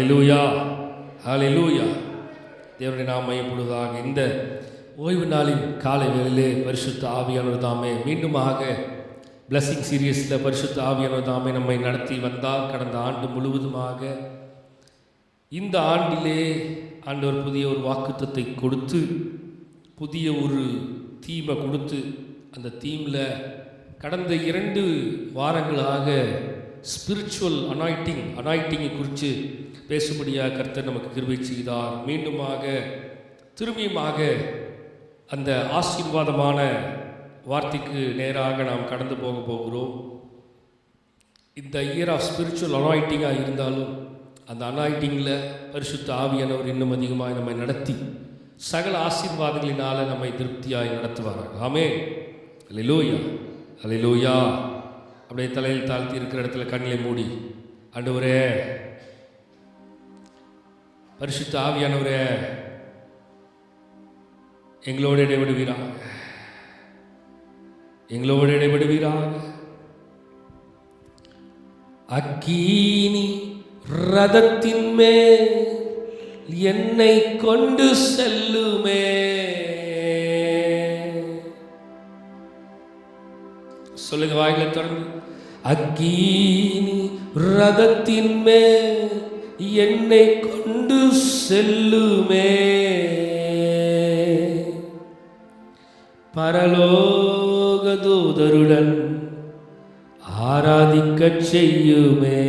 ஹல்லேலூயா, ஹல்லேலூயா. தேவனுடைய நாமம் மையப்படுவதாக. இந்த ஓய்வு நாளின் காலை வேளையிலே பரிசுத்த ஆவியானவர் தாமே மீண்டுமாக பிளஸிங் சீரியஸில் பரிசுத்த ஆவியானவர் தாமே நம்மை நடத்தி வந்தார். கடந்த ஆண்டு முழுவதுமாக இந்த ஆண்டிலே ஆண்டவர் புதிய ஒரு வாக்குத்தத்தை கொடுத்து, புதிய ஒரு தீமை கொடுத்து, அந்த தீமில் கடந்த 2 வாரங்களாக ஸ்பிரிச்சுவல் அனாயிட்டிங்கை குறித்து பேசும்படியாக கர்த்தர் நமக்கு கிருபை செய்தார். மீண்டுமாக திரும்பியுமாக அந்த ஆசீர்வாதமான வார்த்தைக்கு நேராக நாம் கடந்து போகிறோம். இந்த இயர் ஆஃப் ஸ்பிரிச்சுவல் அனாயிட்டிங்காக இருந்தாலும் அந்த அனாயிட்டிங்கில் பரிசுத்த ஆவியானவர் இன்னும் அதிகமாக நம்மை நடத்தி சகல ஆசீர்வாதங்களினால் நம்மை திருப்தியாய் நடத்துவார்கள். ஆமென். ஹல்லேலூயா, ஹல்லேலூயா. அப்படியே தலையில் தாழ்த்தி இருக்கிற இடத்துல கண்களை மூடி, ஆண்டவரே, பரிசுத்த ஆவியானவரே, எங்களோடு இடைவிடுவீராக, எங்களோடு இடைவிடுவீராக. அக்கினி ரதத்தின் மேல் என்னை கொண்டு செல்லுமே. சொல்லுங்க வாயில தொடர்ந்து. அக்கினி ரதத்தின் மேல் என்னை கொண்டு செல்லுமே, பரலோக தூதருடன் ஆராதிக்கச் செய்யுமே,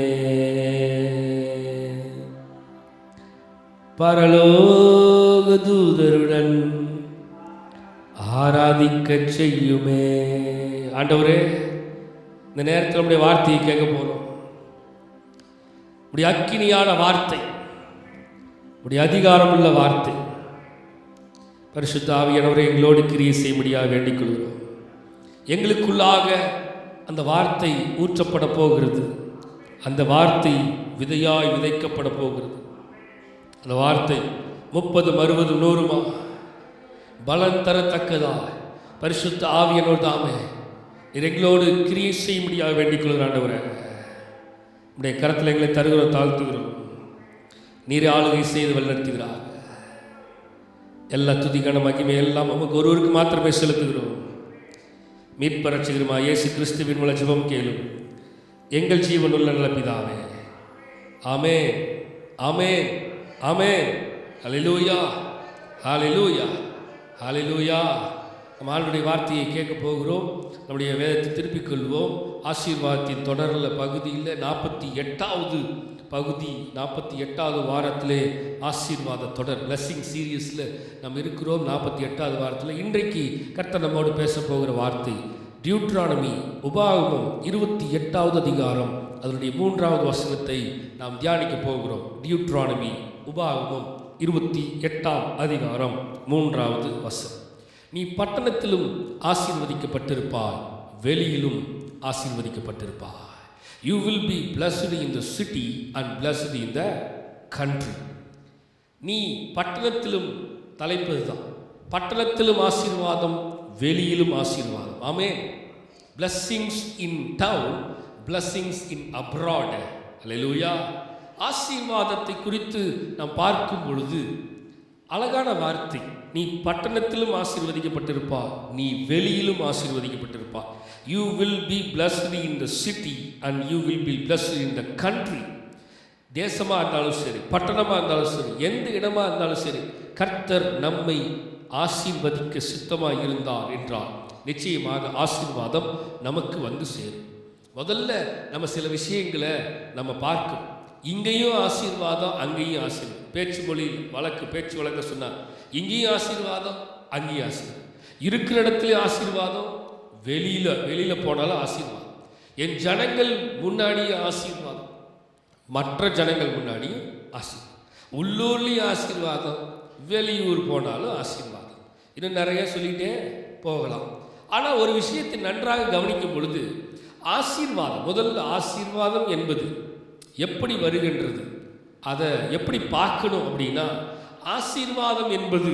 பரலோக தூதருடன் ஆராதிக்கச் செய்யுமே. ஆண்டவரே, இந்த நேரத்தில் நம்முடைய வார்த்தையை கேட்க போகிறோம். உடைய அக்கினியான வார்த்தை, உடைய அதிகாரமுள்ள வார்த்தை, பரிசுத்த ஆவியானவரே எங்களோடு கிரியை செய்யும்படியாக வேண்டிக் கொள்கிறோம். எங்களுக்குள்ளாக அந்த வார்த்தை ஊற்றப்பட போகிறது. அந்த வார்த்தை விதையாய் விதைக்கப்பட போகிறது. அந்த வார்த்தை 30, 60, 100 பலன் தரத்தக்கதா பரிசுத்த ஆவியானவர் தாமே எங்களோடு கிரியை செய்யும்படியாக வேண்டிக் கொள்கிற ஆண்டவரே, உடைய கரத்தில் எங்களை தருகிறோம், தாழ்த்துகிறோம். நீரை ஆளுகை செய்து வழிநடத்துகிறார். எல்லா துதிக்கான மகிமை எல்லாம் நமக்கு ஒருவருக்கு மாத்திரமே செலுத்துகிறோம். மீட்பர் ரட்சகருமா இயேசு கிறிஸ்துவின் மூலம் ஜெபம் கேளும் எங்கள் ஜீவனுள்ள நல்ல பிதாவே. ஆமென், ஆமென், ஆமென். ஹல்லேலூயா, ஹல்லேலூயா, ஹல்லேலூயா. நம்ம ஆளுடைய வார்த்தையை கேட்க போகிறோம். நம்முடைய வேதத்தை திருப்பிக் கொள்வோம். ஆசீர்வாதத்தின் தொடரில் பகுதியில் 48வது பகுதி, 48வது வாரத்திலே ஆசீர்வாத தொடர் பிளஸிங் சீரியஸில் நம்ம இருக்கிறோம். 48வது வாரத்தில் இன்றைக்கு கர்த்தர் நம்மோடு பேச போகிற வார்த்தை டியூட்ரானமி, உபாகமம் 28வது அதிகாரம் அதனுடைய 3வது வசனத்தை நாம் தியானிக்க போகிறோம். டியூட்ரானமி, உபாகமம் 28ஆம் அதிகாரம் 3வது வசனம். நீ பட்டணத்திலும் ஆசீர்வதிக்கப்பட்டிருப்பாய், வெளியிலும் ஆசீர்வதிக்கப்பட்டிருப்பாய். You will be blessed in the city and blessed in the country. நீ பட்டணத்திலும், தலைப்பது தான், பட்டணத்திலும் ஆசீர்வாதம், வெளியிலும் ஆசீர்வாதம். ஆமென். blessings in town, blessings in abroad. ஹல்லேலூயா. ஆசீர்வாதத்தை குறித்து நாம் பார்க்கும் பொழுது அழகான வார்த்தை. நீ பட்டணத்திலும் ஆசீர்வதிக்கப்பட்டிருப்பா, நீ வெளியிலும் ஆசீர்வதிக்கப்பட்டிருப்பா. You will be blessed in the city and you will be blessed in the country. தேசமாக இருந்தாலும் சரி, பட்டணமாக இருந்தாலும் சரி, எந்த இடமாக இருந்தாலும் சரி, கர்த்தர் நம்மை ஆசீர்வதிக்க சித்தமாக இருந்தார் என்றால் நிச்சயமாக ஆசீர்வாதம் நமக்கு வந்து சேரும். முதல்ல நம்ம சில விஷயங்களை நம்ம பார்க்கணும். இங்கேயும் ஆசீர்வாதம், அங்கேயும் ஆசீர்வாதம். பேச்சு மொழி பேச்சு வழக்க சொன்னார், இங்கேயும் ஆசீர்வாதம், அங்கேயும் ஆசீர்வாதம். இருக்கிற இடத்துலையும் ஆசீர்வாதம், வெளியில் போனாலும் ஆசீர்வாதம். என் ஜனங்கள் முன்னாடியும் ஆசீர்வாதம், மற்ற ஜனங்கள் முன்னாடியும் ஆசீர்வாதம். உள்ளூர்லேயும் ஆசீர்வாதம், வெளியூர் போனாலும் ஆசீர்வாதம். இன்னும் நிறைய சொல்லிகிட்டே போகலாம். ஆனால் ஒரு விஷயத்தை நன்றாக கவனிக்கும் பொழுது ஆசீர்வாதம், முதல்ல ஆசீர்வாதம் என்பது எப்படி வருகின்றது, அதை எப்படி பார்க்கணும் அப்படின்னா, ஆசீர்வாதம் என்பது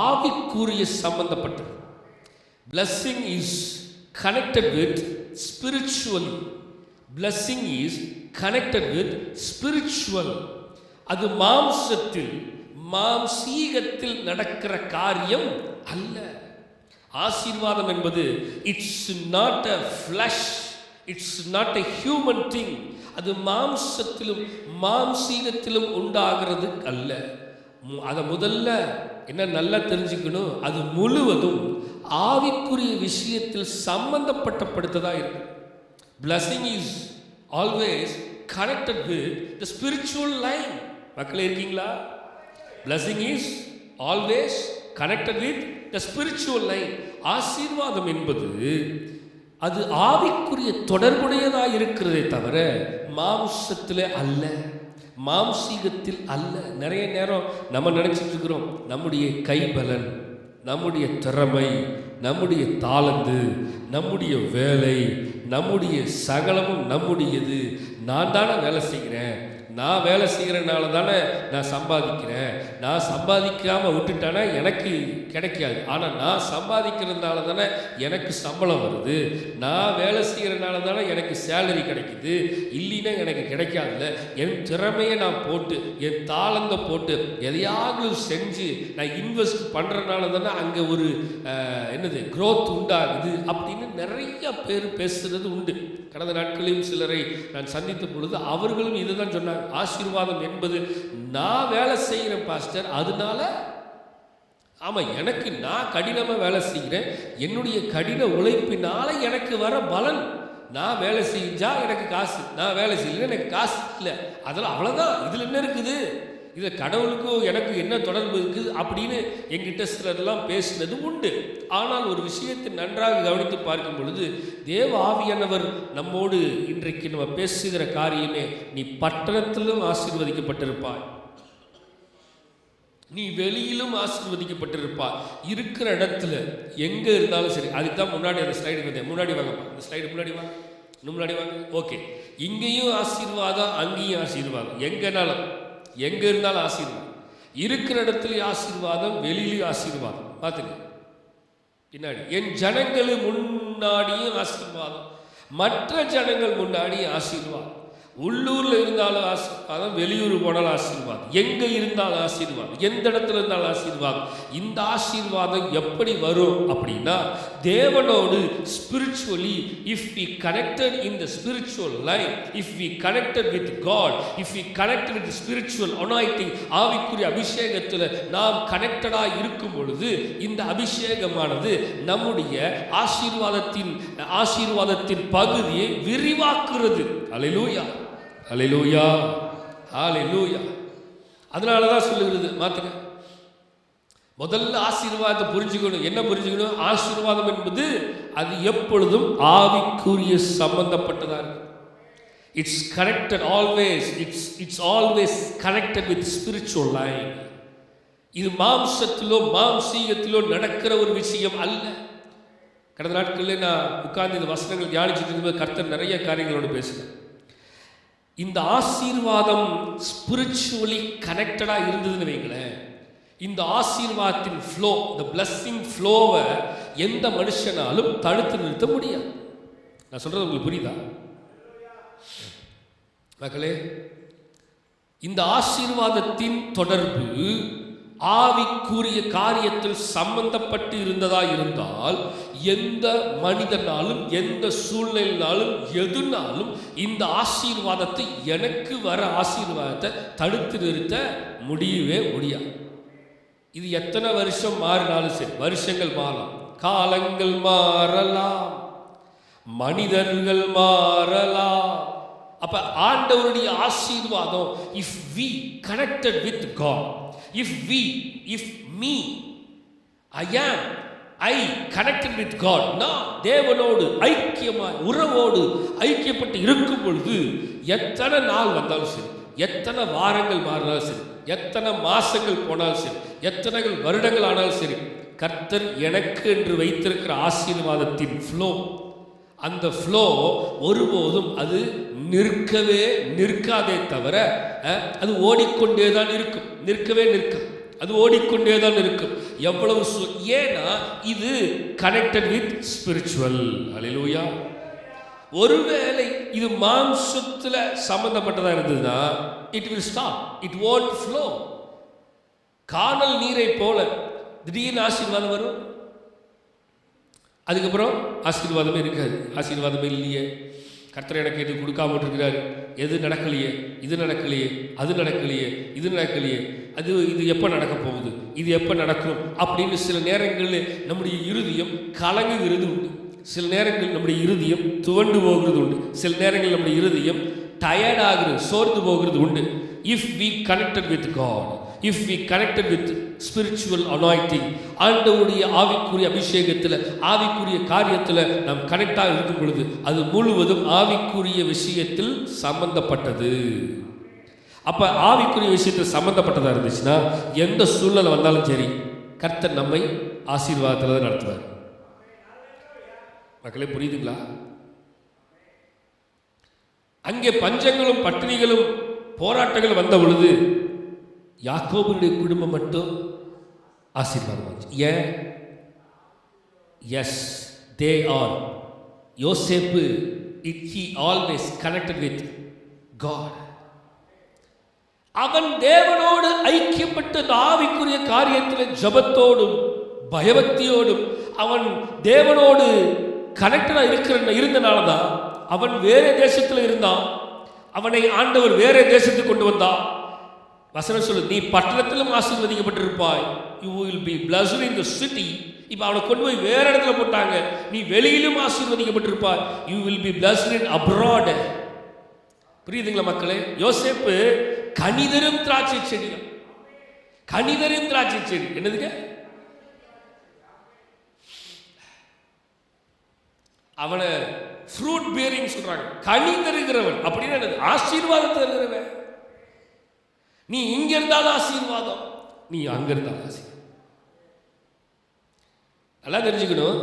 ஆவிக்குரிய சம்பந்தப்பட்டது. blessing is connected with spiritually. blessing is connected with spiritual. அது மாம்சீகத்தில் நடக்கிற காரியம் அல்ல. ஆசீர்வாதம் என்பது it's not a flesh, it's not a human thing. அது மாம்சத்திலும் மாம்சீகத்திலும் உண்டாகிறது அல்ல. அதை முதல்ல என்ன நல்லா தெரிஞ்சுக்கணும், அது முழுவதும் ஆவிக்குரிய விஷயத்தில் சம்பந்தப்பட்டப்படுத்ததா இருக்கு. Blessing is always connected with the spiritual line. மக்களே இருக்கீங்களா? Blessing is always connected with the spiritual line. ஆசீர்வாதம் என்பது அது ஆவிக்குரிய தொடர்புடையதாக இருக்கிறதே தவிர மாம்சத்தில் அல்ல, மாம்சீகத்தில் அல்ல. நிறைய நேரம் நம்ம நினைச்சிட்டு இருக்கிறோம் நம்முடைய கைபலன், நம்முடைய திறமை, நம்முடைய தாளந்து, நம்முடைய வேலை, நம்முடைய சகலமும் நம்முடையது. நான் தானே வேலை செய்கிறேன், நான் வேலை செய்கிறனால தானே நான் சம்பாதிக்கிறேன், நான் சம்பாதிக்காமல் விட்டுட்டானே எனக்கு கிடைக்காது. ஆனால் நான் சம்பாதிக்கிறதுனால தானே எனக்கு சம்பளம் வருது, நான் வேலை செய்கிறனால தானே எனக்கு சேலரி கிடைக்குது, இல்லைன்னா எனக்கு கிடைக்காதுல்ல. என் திறமையை நான் போட்டு, என் தாளந்தை போட்டு எதையாவது செஞ்சு நான் இன்வெஸ்ட் பண்ணுறதுனால தானே அங்கே ஒரு க்ரோத் உண்டாகுது அப்படின்னு நிறைய பேர் பேசுகிறது உண்டு. கடந்த நாட்களையும் சிலரை நான் சந்தித்த பொழுது அவர்களும் இதுதான் சொன்னாங்க. ஆசீர்வாதம் என்பது நான் வேலை செய்கிறேன் பாஸ்டர், அதனால ஆமாம் எனக்கு நான் கடினமாக வேலை செய்கிறேன், என்னுடைய கடின உழைப்பினால எனக்கு வர பலன். நான் வேலை செஞ்சா எனக்கு காசு, நான் வேலை செய்யல எனக்கு காசு இல்லை, அதெல்லாம் அவ்வளோதான். இதில் என்ன இருக்குது, இதில் கடவுளுக்கும் எனக்கு என்ன தொடர்பு இருக்குது அப்படின்னு எங்கிட்ட சிலரெல்லாம் பேசினது உண்டு. ஆனால் ஒரு விஷயத்தை நன்றாக கவனித்து பார்க்கும் பொழுது தேவ ஆவியானவர் நம்மோடு இன்றைக்கு நம்ம பேசுகிற காரியமே, நீ பட்டணத்திலும் ஆசீர்வதிக்கப்பட்டிருப்பாய், நீ வெளியிலும் ஆசீர்வதிக்கப்பட்டிருப்பாய். இருக்கிற இடத்துல எங்கே இருந்தாலும் சரி. அதுக்கு தான் முன்னாடி அந்த ஸ்லைடு வந்தேன். முன்னாடி வாங்கப்பா, அந்த ஸ்லைடு முன்னாடி வாங்க, இன்னும் முன்னாடி வாங்க. ஓகே, இங்கேயும் ஆசீர்வாதம், அங்கேயும் ஆசீர்வாதம், எங்கே இருந்தாலும் ஆசீர்வாதம். இருக்கிற இடத்துலையும் ஆசீர்வாதம், வெளியிலையும் ஆசீர்வாதம். பார்த்துங்க பின்னாடி, என் ஜனங்கள் முன்னாடியும் ஆசீர்வாதம், மற்ற ஜனங்கள் முன்னாடியும் ஆசீர்வாதம். உள்ளூரில் இருந்தாலும் ஆசீர்வாதம், வெளியூர் போனாலும் ஆசீர்வாதம், எங்கே இருந்தாலும் ஆசீர்வாதம், எந்த இடத்துல இருந்தாலும் ஆசீர்வாதம். இந்த ஆசீர்வாதம் எப்படி வரும் அப்படின்னா, தேவனோடு spiritually if we connected in the spiritual life, if we connected with God, if we connected with spiritual anointing, ஆவிக்குரிய அபிஷேகத்தில் நாம் கனெக்டடாக இருக்கும் பொழுது இந்த அபிஷேகமானது நம்முடைய ஆசீர்வாதத்தின் பகுதியை விரிவாக்குறது. அல்லேலூயா, அல்லேலூயா, அல்லேலூயா. அதனால தான் சொல்லுகிறது, மாத்துங்க. முதல்ல ஆசீர்வாதத்தை புரிஞ்சுக்கணும். என்ன புரிஞ்சுக்கணும்? ஆசீர்வாதம் என்பது அது எப்பொழுதும் ஆவிக்குரிய சம்பந்தப்பட்டதா இருக்கு. It's connected always, it's always connected with spiritual line. இது மாம்சத்திலோ மாம்சீகத்திலோ நடக்கிற ஒரு விஷயம் அல்ல. கடந்த நாட்களில் நான் உட்கார்ந்து இந்த வசனங்கள் தியானிச்சுட்டு இருக்கும்போது கர்த்தர் நிறைய காரியங்களோடு பேசுகிறேன். இந்த ஆசீர்வாதம் ஸ்பிரிச்சுவலி கனெக்டடாக இருந்ததுன்னு வைங்களேன், இந்த ஆசீர்வாதத்தின் ஃப்ளோ, இந்த பிளஸ்ஸிங் ஃப்ளோவை எந்த மனுஷனாலும் தடுத்து நிறுத்த முடியாது. நான் சொல்றது உங்களுக்கு புரியுதா மக்களே? இந்த ஆசீர்வாதத்தின் தொடர்பு ஆவிக்குரிய காரியத்தில் சம்பந்தப்பட்டு இருந்ததா இருந்தால் எந்த மனிதனாலும் எந்த சூழ்நிலையினாலும் எதுனாலும் இந்த ஆசீர்வாதத்தை, எனக்கு வர ஆசீர்வாதத்தை தடுத்து நிறுத்த முடியவே முடியாது. இது எத்தனை வருஷம் மாறினாலும் சரி, வருஷங்கள் மாறலாம், காலங்கள் மாறலாம், மனிதர்கள் மாறலாம். அப்ப ஆண்டவருடைய ஆசீர்வாதம், if we connected with God, if me I connected with God, நான் தேவனோடு ஐக்கியமாய் உறவோடு ஐக்கியப்பட்டு இருக்கும் பொழுது எத்தனை நாள் வந்தாலும் சரி, எத்தனை வாரங்கள் மாறினாலும் சரி, எத்தனை மாசங்கள் போனாலும் சரி, எத்தனை வருடங்கள் ஆனாலும் சரி, கர்த்தர் எனக்கு என்று வைத்திருக்கிற ஆசீர்வாதத்தின் ஃப்ளோ, அந்த ஃப்ளோ ஒருபோதும் அது நிற்காதே தவிர அது ஓடிக்கொண்டே தான் இருக்கும். நிற்கவே நிற்கும், அது ஓடிக்கொண்டே தான் இருக்கும். எவ்வளவு ஏன்னா இது கனெக்டட் வித் ஸ்பிரிச்சுவல். அல்லேலூயா. ஒருவேளை இது மாம்சத்துல சம்பந்தப்பட்டதா இருந்ததுன்னா it will stop, it won't flow. கானல் நீரை போல திடீர்னு ஆசீர்வாதம் வரும், அதுக்கப்புறம் ஆசீர்வாதமே இருக்காது. ஆசீர்வாதமே இல்லையே, கர்த்தர் எனக்கு எது கொடுக்காம இருக்கிறாரு, எது நடக்கலையே, இது நடக்கலையே, அது நடக்கலையே, இது நடக்கலையே, இது எப்போ நடக்க போகுது, இது எப்போ நடக்கும் அப்படின்னு சில நேரங்களில் நம்முடைய இருதயம் கலங்குகிறது உண்டு. சில நேரங்கள் நம்முடைய இருதயம் துவண்டு போகிறது உண்டு. சில நேரங்கள் நம்முடைய இருதயம் டயர்ட் ஆகிறது, சோர்ந்து போகிறது உண்டு. If we connected with God, if we connected with spiritual anointing, ஆண்டவருடைய ஆவிக்குரிய அபிஷேகத்தில், ஆவிக்குரிய காரியத்தில் நாம் கனெக்டாக இருக்கும் பொழுது அது முழுவதும் ஆவிக்குரிய விஷயத்தில் சம்பந்தப்பட்டது. அப்போ ஆவிக்குரிய விஷயத்தில் சம்பந்தப்பட்டதாக இருந்துச்சுன்னா எந்த சூழ்நிலை வந்தாலும் சரி கர்த்தர் நம்மை ஆசீர்வாதத்தில் தான் நடத்துவார். மக்களே புரியுதுங்களா? அங்கே பஞ்சங்களும் பட்டினிகளும் போராட்டங்கள் வந்த பொழுது யாக்கோபுடைய குடும்பம் மட்டும் ஆசீர்வாதம் ஆச்சு. ஏன்? Yes, they are. யோசேப்பு he always connected with God. அவன் தேவனோடு ஐக்கியப்பட்ட ஆவிக்குரிய காரியத்தில் ஜபத்தோடும் பயபக்தியோடும் அவன் தேவனோடு கனெக்டடாக இருந்தனால தான் அவன் வேற தேசத்தில் இருந்தான். அவனை ஆண்டவர் வேற தேசத்துக்கு கொண்டு வந்தான். வசனம் சொல்லு, நீ பட்டணத்திலும் ஆசீர்வதிக்கப்பட்டிருப்பாய், you will be blessed in the city. இப்போ அவனை கொண்டு போய் வேற இடத்துல போட்டாங்க, நீ வெளியிலும் ஆசீர்வதிக்கப்பட்டிருப்பாய், you will be blessed in abroad. புரியுதுங்களா மக்களே? யோசேப்பு கனிதரும் திராட்சை செடி, கனிதரும் திராட்சை செடி. என்னதுங்க? அவனை ஃப்ரூட் பேரிங் சொல்றாங்க, கனி தருகிறவன். அப்படின்னா என்னது? ஆசீர்வாதத்தை தருகிறவன். நீ இங்க இருந்தாலும் ஆசீர்வாதம், நீ அங்க இருந்தாலும் ஆசீர்வாதம். நல்லா தெரிஞ்சுக்கணும்,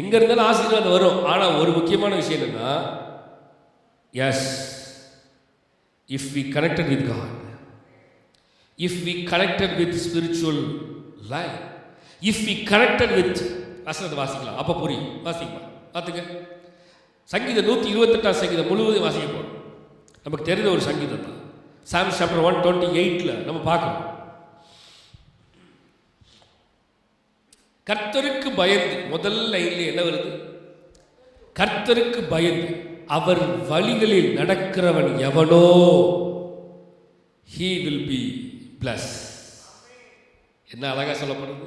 எங்க இருந்தாலும் ஆசீர்வாதம் வரும். ஆனா ஒரு முக்கியமான விஷயம் என்னன்னா, S, if we connected with God, if we connected with spiritual life, if we connected with, வசனத்தை வாசிக்கலாம், அப்ப புரியும். வாசிக்கலாம், பார்த்துங்க. சங்கீதம் 128 சங்கீதம் முழுவதும் வாசிக்க போறோம். நமக்கு தெரிந்த ஒரு சங்கீதம் தான். Psalm chapter 128 நம்ம பார்க்கணும். கர்த்தருக்கு பயந்து, முதல் லைன்ல என்ன வருது? கர்த்தருக்கு பயந்து அவர் வழிகளில் நடக்கிறவன் எவனோ he will be blessed. என்ன அழகா சொல்லப்படுது?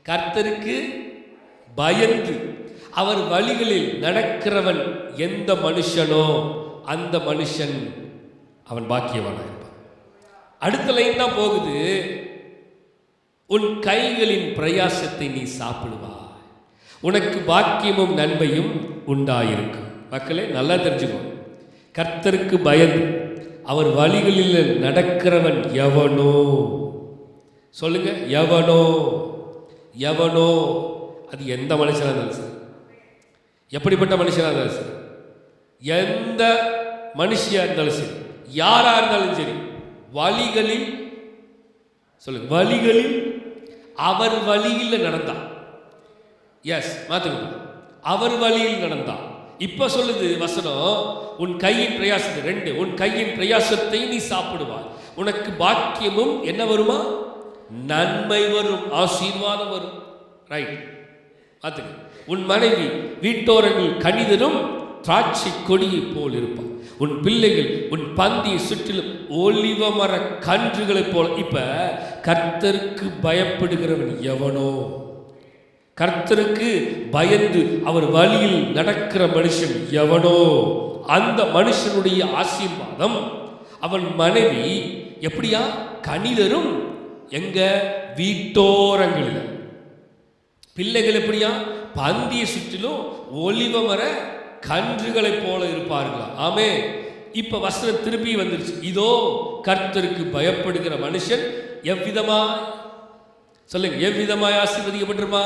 கர்த்தருக்கு பயந்து அவர் வழிகளில் நடக்கிறவன் எந்த மனுஷனோ அந்த மனுஷன் அவன் பாக்கியவானாக இருப்பான். அடுத்த லைன் தான் போகுது, உன் கைகளின் பிரயாசத்தை நீ சாப்பிடுவாய், உனக்கு பாக்கியமும் நன்மையும் உண்டாயிருக்கும். மக்களே நல்லா தெரிஞ்சுக்கோ, கர்த்தருக்கு பயந்து அவர் வழிகளில் நடக்கிறவன் எவனோ, சொல்லுங்க, எவனோ. எவனோ அது எந்த மனுஷனாக இருந்தாலும் சரி, எப்படிப்பட்ட மனுஷனாக இருந்தாலும் சரி, எந்த மனுஷியா இருந்தாலும் சரி, யாரா இருந்தாலும் சரி, வழிகளில், சொல்லுங்க, வழிகளில் அவர் வழியில் நடந்தான். எஸ், மாத்துக்கணும், அவர் வழியில் நடந்தான். இப்ப சொல்லுது வசனம், உன் கையின் பிரயாசத்தை, 2, உன் கையின் பிரயாசத்தை நீ சாப்பிடுவாய், உனக்கு பாக்கியமும் என்ன வருமா? நன்மை வரும், ஆசீர்வாதம் வரும். ரைட், பார்த்துக்க. உன் மனைவி வீட்டோரங்கள் கனிதரும் திராட்சை கொடியை போல் இருப்பான், உன் பிள்ளைகள் உன் பந்தியை சுற்றிலும் ஒலிவ மர கன்றுகளைப் போல. இப்ப கர்த்தருக்கு பயப்படுகிறவன் எவனோ, கர்த்தருக்கு பயந்து அவர் வழியில் நடக்கிற மனுஷன் எவனோ அந்த மனுஷனுடைய ஆசீர்வாதம், அவன் மனைவி எப்படியா? கனிதரும், எங்க? வீட்டோரங்களில். பிள்ளைகள் எப்படியா? பந்தியை சுற்றிலும் ஒலிவ மர கன்றுகளைப் போல இருப்பார்களா? ஆமே. இப்ப வசனம் திருப்பி வந்துருச்சு, இதோ கர்த்தருக்கு பயப்படுகிற மனுஷன் எவ்விதமாய், சொல்லுங்க, எவ்விதமாய் ஆசீர்வதிக்கப்பட்டிருப்பா?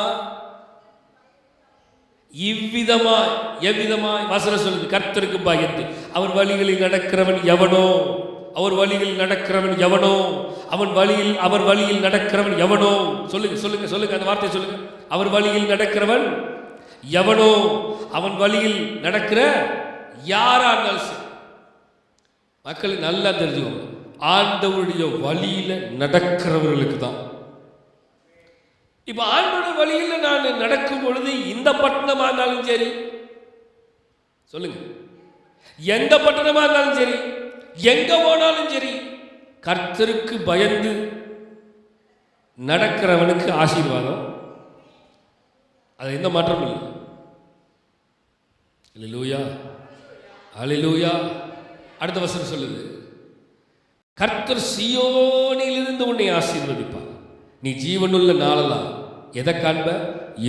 இவ்விதமாய். எவ்விதமாய்? வசனம் சொல்லுது, கர்த்தருக்கு பயந்து அவர் வழிகளில் நடக்கிறவன் எவனோ, அவர் வழியில் நடக்கிறவன் எவனோ, அவன் வழியில், அவர் வழியில் நடக்கிறவன் எவனோ. சொல்லுங்க, சொல்லுங்க, சொல்லுங்க, அந்த வார்த்தையை சொல்லுங்க. அவர் வழியில் நடக்கிறவன், எவனோ அவன் வழியில் நடக்கிற யாரா இருந்தாலும் சரி, மக்கள் நல்லா தெரிஞ்சுக்கோங்க, ஆண்டவருடைய வழியில நடக்கிறவர்களுக்கு தான். இப்ப ஆண்டவருடைய வழியில நான் நடக்கும் பொழுது இந்த பட்டணமா இருந்தாலும் சரி, சொல்லுங்க, எந்த பட்டணமா இருந்தாலும் சரி, எங்க போனாலும் சரி, கர்த்தருக்கு பயந்து நடக்கிறவனுக்கு ஆசீர்வாதம். அது எந்த மாற்றமும் இல்லை. அல்லேலூயா, அல்லேலூயா. அடுத்த வசனம் சொல்லுது, கர்த்தர் சீயோனிலிருந்து உன்னை ஆசீர்வதிப்பார். நீ ஜீவனுள்ள நாளெல்லாம் எதை காண்ப?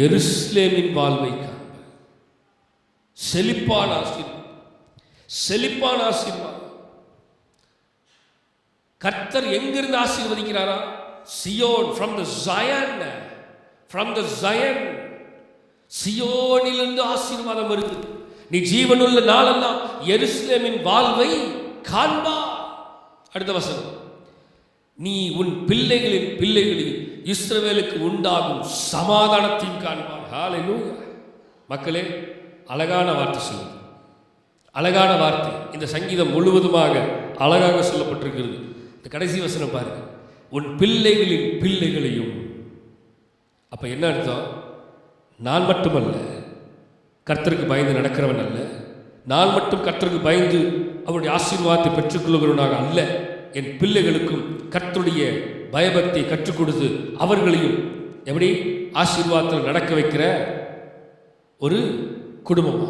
எருசலேமின் வாழ்வை காண்ப. செழிப்பான ஆசீர்வாதம், செழிப்பான ஆசீர்வாதம். கர்த்தர் எங்கிருந்து ஆசீர்வதிக்கிறாரா? Zion, from the Zion, from the Zion. சியோனிலிருந்து ஆசீர்வாதம் வருது. நீ ஜீவனுள்ள நாளெல்லாம் எருசலேமின் வாழ்வை காண்பா. அடுத்த வசனம், நீ உன் பிள்ளைகளின் பிள்ளைகளில் இஸ்ரவேலுக்கு உண்டாகும் சமாதானத்தையும் காண்பார். ஹல்லேலூயா. மக்களே, அழகான வார்த்தை சொல்லுது, அழகான வார்த்தை. இந்த சங்கீதம் முழுவதுமாக அழகாக சொல்லப்பட்டிருக்கிறது. இந்த கடைசி வசனம் பாருங்க, உன் பிள்ளைகளின் பிள்ளைகளையும். அப்ப என்ன அர்த்தம்? நான் மட்டுமல்ல கர்த்தருக்கு பயந்து நடக்கிறவன் அல்ல, நான் மட்டும் கர்த்தருக்கு பயந்து அவருடைய ஆசீர்வாதத்தை பெற்றுக்கொள்கிறவனாக அல்ல, என் பிள்ளைகளுக்கும் கர்த்தருடைய பயபக்தியை கற்றுக் கொடுத்து அவர்களையும் எப்படி ஆசீர்வாதத்தில் நடக்க வைக்கிற ஒரு குடும்பமா.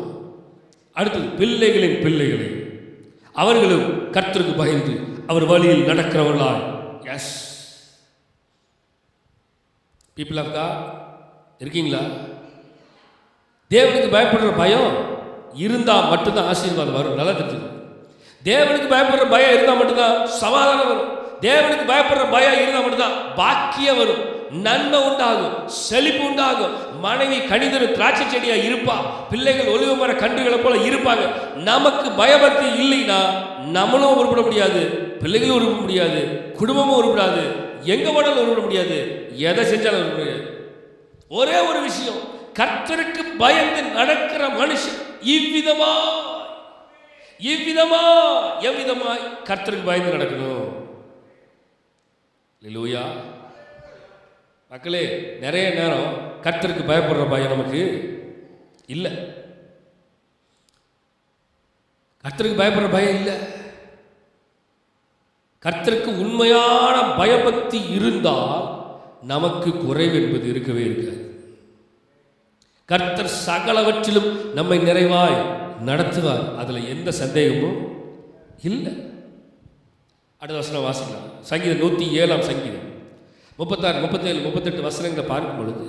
அடுத்தது, பிள்ளைகளின் பிள்ளைகளை அவர்களும் கர்த்தருக்கு பயந்து அவர் வழியில் நடக்கிறவர்களாய். எஸ், பீப்புள் ஆஃப் காட் இருக்கீங்களா? தேவனுக்கு பயப்படுற பயம் இருந்தால் மட்டும்தான் ஆசீர்வாதம் வரும். நல்லா தெரிஞ்சுக்கணும். தேவனுக்கு பயப்படுற பயம் இருந்தால் மட்டும்தான் சமாதானம் வரும். தேவனுக்கு பயப்படுற பயம் இருந்தால் மட்டும்தான் பாக்கியம் வரும், நன்மை உண்டாகும், செழிப்பு உண்டாகும். மனைவி கணிதரும் திராட்சை செடியா இருப்பா, பிள்ளைகள் ஒலிவ மர கன்றுகளை போல இருப்பாங்க. நமக்கு பயபக்தி இல்லைன்னா நம்மளும் உருப்பட முடியாது, பிள்ளைகளும் உருப்பட முடியாது, குடும்பமும் உருப்படாது, எங்க போனாலும் உருப்பட முடியாது, எதை செஞ்சாலும் உருப்பட முடியாது. ஒரே ஒரு விஷயம், கர்த்தருக்கு பயந்து நடக்கிற மனுஷன் எவ்விதமாய் கர்த்தருக்கு பயந்து நடக்கணும். அல்லேலூயா. மக்களே, நிறைய நேரம் கர்த்தருக்கு பயப்படுற பயம் நமக்கு இல்லை. கர்த்தருக்கு பயப்படுற பயம் இல்லை. கர்த்தருக்கு உண்மையான பயபக்தி இருந்தால் நமக்கு குறைவு என்பது இருக்கவே இருக்காது. கர்த்தர் சகலவற்றிலும் நம்மை நிறைவாய் நடத்துவார், அதுல எந்த சந்தேகமும் இல்லை. அடுத்த வசனம் வாசிக்கலாம். சங்கீதம் 107 சங்கீதம் 36, 37, 38 வசனங்களை பார்க்கும் பொழுது,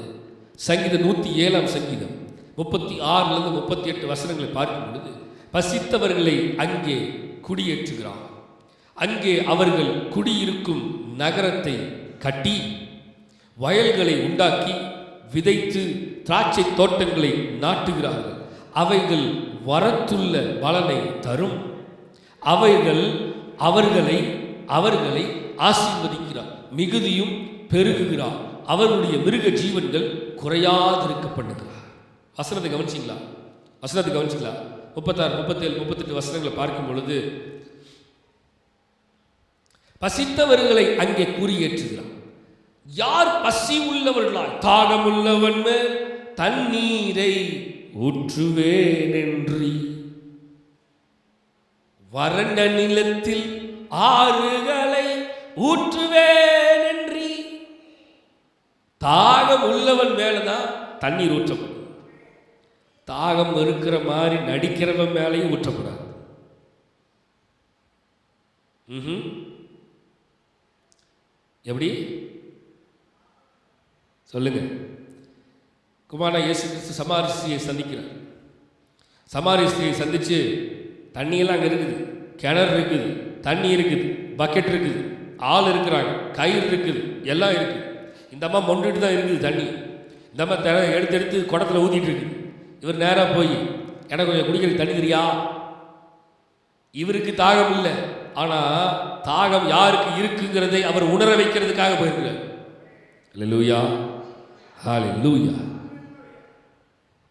சங்கீதம் 107 சங்கீதம் 36 38 வசனங்களை பார்க்கும் பொழுது, பசித்தவர்களை அங்கே குடியேற்றுகிறார். அங்கே அவர்கள் குடியிருக்கும் நகரத்தை கட்டி வயல்களை உண்டாக்கி விதைத்து திராட்சை தோட்டங்களை நாட்டுகிறார்கள். அவைகள் வரத்துள்ள பலனை தரும். அவைகள் அவர்களை ஆசீர்வதிக்கிறார், மிகுதியும் பெருகுகிறார். அவர்களுடைய மிருக ஜீவன்கள் குறையாதிருக்க பண்ணுகிறார். வசனத்தை கவனிச்சிங்களா? 36, 37, 38 வசனங்களை பார்க்கும் பொழுது, பசித்தவர்களை அங்கே குறியேற்றுகிறார். யார் பசி உள்ளவர்களாய் தாகம் உள்ளவன் மேல் தண்ணீரை ஊற்றுவேன் என்று, வறண்ட நிலத்தில் ஆறுகளை ஊற்றுவேன் என்று. தாகம் உள்ளவன் மேலதான் தண்ணீர் ஊற்றப்படும். தாகம் இருக்கிற மாதிரி நடிக்கிறவன் மேலையும் ஊற்றப்படாது. எப்படி சொல்லுங்க? குமாரா இயேசு கிறிஸ்து சமாரி ஸ்திரியை சந்திக்கிறார். சமாரி ஸ்திரியை சந்திச்சு, தண்ணியெல்லாம் அங்கே இருக்குது, கிணறு இருக்குது, தண்ணி இருக்குது, பக்கெட் இருக்குது, ஆள் இருக்கிறாங்க, கயிறு இருக்குது, எல்லாம் இருக்குது. இந்த அம்மா மொண்டுட்டு தான் இருக்குது தண்ணி. இந்த அம்மா எடுத்து குடத்தில் ஊற்றிட்டு இருக்குது. இவர் நேராக போய், எனக்கு கொஞ்சம் குடிக்கிற தண்ணி தெரியா? இவருக்கு தாகம் இல்லை, ஆனால் தாகம் யாருக்கு இருக்குங்கிறதை அவர் உணர வைக்கிறதுக்காக போயிருக்கிறார். அல்லேலூயா, ஹல்லேலூயா.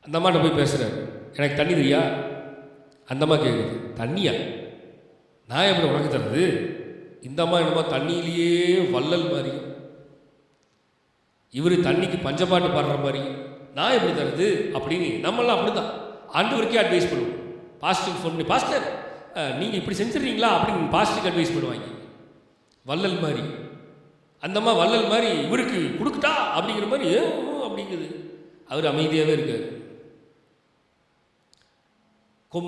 அந்த அம்மாட்ட போய் பேசுகிறார், எனக்கு தண்ணி தெரியா? அந்த அம்மா கேட்குது, தண்ணியா? நான் எப்படி உனக்கு தருது? இந்த அம்மா என்னமோ தண்ணியிலேயே வள்ளல் மாதிரி, இவர் தண்ணிக்கு பஞ்சப்பாட்டு பாடுற மாதிரி, நான் எப்படி தருது அப்படின்னு. நம்மளாம் அப்படி தான் ஆண்டவருக்கே அட்வைஸ் பண்ணுவோம். பாஸ்டருக்கு ஃபோன் பண்ணி, பாஸ்டர் நீங்கள் இப்படி செஞ்சிடறீங்களா அப்படின்னு பாஸ்டருக்கு அட்வைஸ் பண்ணுவாங்க. வள்ளல் மாதிரி. அந்த அம்மா வள்ளல் மாதிரி இவருக்கு கொடுக்குட்டா அப்படிங்கிற மாதிரி அப்படிங்குது. அவர் அமைதியாகவே இருக்கார்.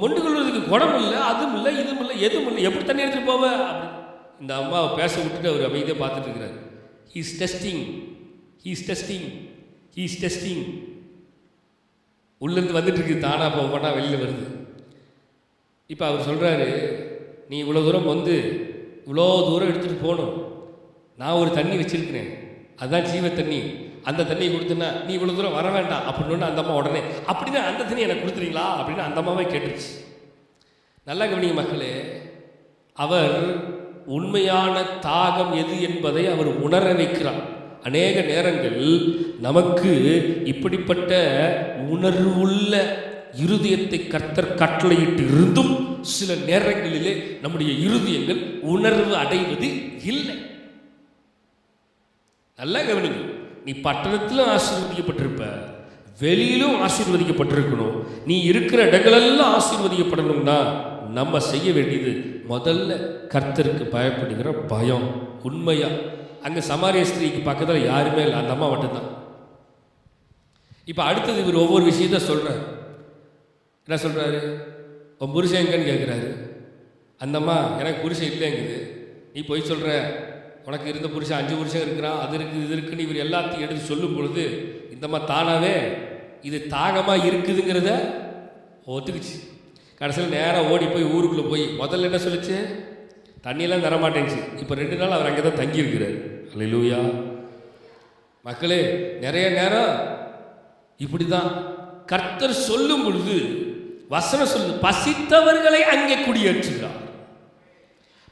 மொண்டு கொள்வதுக்கு குடம் இல்லை, அதுவும் இல்லை, இதுவும் இல்லை, எதுவும் இல்லை, எப்படி தண்ணி எடுத்துகிட்டு போவ அப்படி. இந்த அம்மாவை பேச விட்டுட்டு அவர் அமைதியாக பார்த்துட்டு இருக்கிறார். He's testing, he's testing, he's testing. உள்ளேருந்து வந்துட்டு இருக்குது, தானாக போனா வெளியில் வருது. இப்போ அவர் சொல்கிறாரு, நீ இவ்வளோ தூரம் வந்து இவ்வளோ தூரம் எடுத்துகிட்டு போகணும், நான் ஒரு தண்ணி வச்சுருக்கிறேன், அதுதான் ஜீவ தண்ணி, அந்த தண்ணியை கொடுத்தேன்னா நீ இவ்வளோ தூரம் வர வேண்டாம் அப்படின்னு அந்த அம்மா உடனே, அப்படின்னா அந்த தண்ணி எனக்கு கொடுத்துறீங்களா அப்படின்னு அந்த அம்மாவே கேட்டுருச்சு. நல்லா கவனிங்க மக்களே, அவர் உண்மையான தாகம் எது என்பதை அவர் உணர வைக்கிறார். அநேக நேரங்கள் நமக்கு இப்படிப்பட்ட உணர்வுள்ள இருதயத்தை கர்த்தர் கட்டளையிட்டு இருந்தும் சில நேரங்களிலே நம்முடைய இருதயங்கள் உணர்வு அடைவது இல்லை. நல்லா கவனிங்க, நீ பட்டணத்திலும் ஆசீர்வதிக்கப்பட்டிருப்ப, வெளியிலும் ஆசீர்வதிக்கப்பட்டிருக்கணும். நீ இருக்கிற இடங்களெல்லாம் ஆசீர்வதிக்கப்படணும்னா நம்ம செய்ய வேண்டியது முதல்ல கர்த்தருக்கு பயப்படுகிற பயம். உண்மையா அங்கே சமாரிய ஸ்திரீக்கு பக்கத்தில் யாருமே இல்லை, அந்த அம்மா மட்டும்தான். இப்போ அடுத்தது இவர் ஒவ்வொரு விஷயத்த சொல்கிறார். என்ன சொல்கிறாரு? உன் புருஷன் எங்கன்னு கேட்குறாரு. அந்த அம்மா, எனக்கு புருஷன் இல்லைங்குது. நீ போய் சொல்கிற, உனக்கு இருந்த புருஷன் 5 புருஷன் இருக்கிறான், அது இருக்குது இது இருக்குன்னு இவர் எல்லாத்தையும் எடுத்து சொல்லும் பொழுது இந்த அம்மா தானாகவே இது தாகமாக இருக்குதுங்கிறத ஒத்துக்குச்சு. கடைசியில் நேராக ஓடி போய் ஊருக்குள்ளே போய் முதல்ல என்ன சொல்லிச்சு? தண்ணியெல்லாம் தரமாட்டேன்ச்சு. இப்போ 2 நாள் அவர் அங்கே தான் தங்கியிருக்கிறார். அல்லேலூயா. மக்களே, நிறைய நேரம் இப்படி தான் கர்த்தர் சொல்லும் பொழுது வசனம் சொல்லுது, பசித்தவர்களை அங்கே குடியேற்றுகிறார்.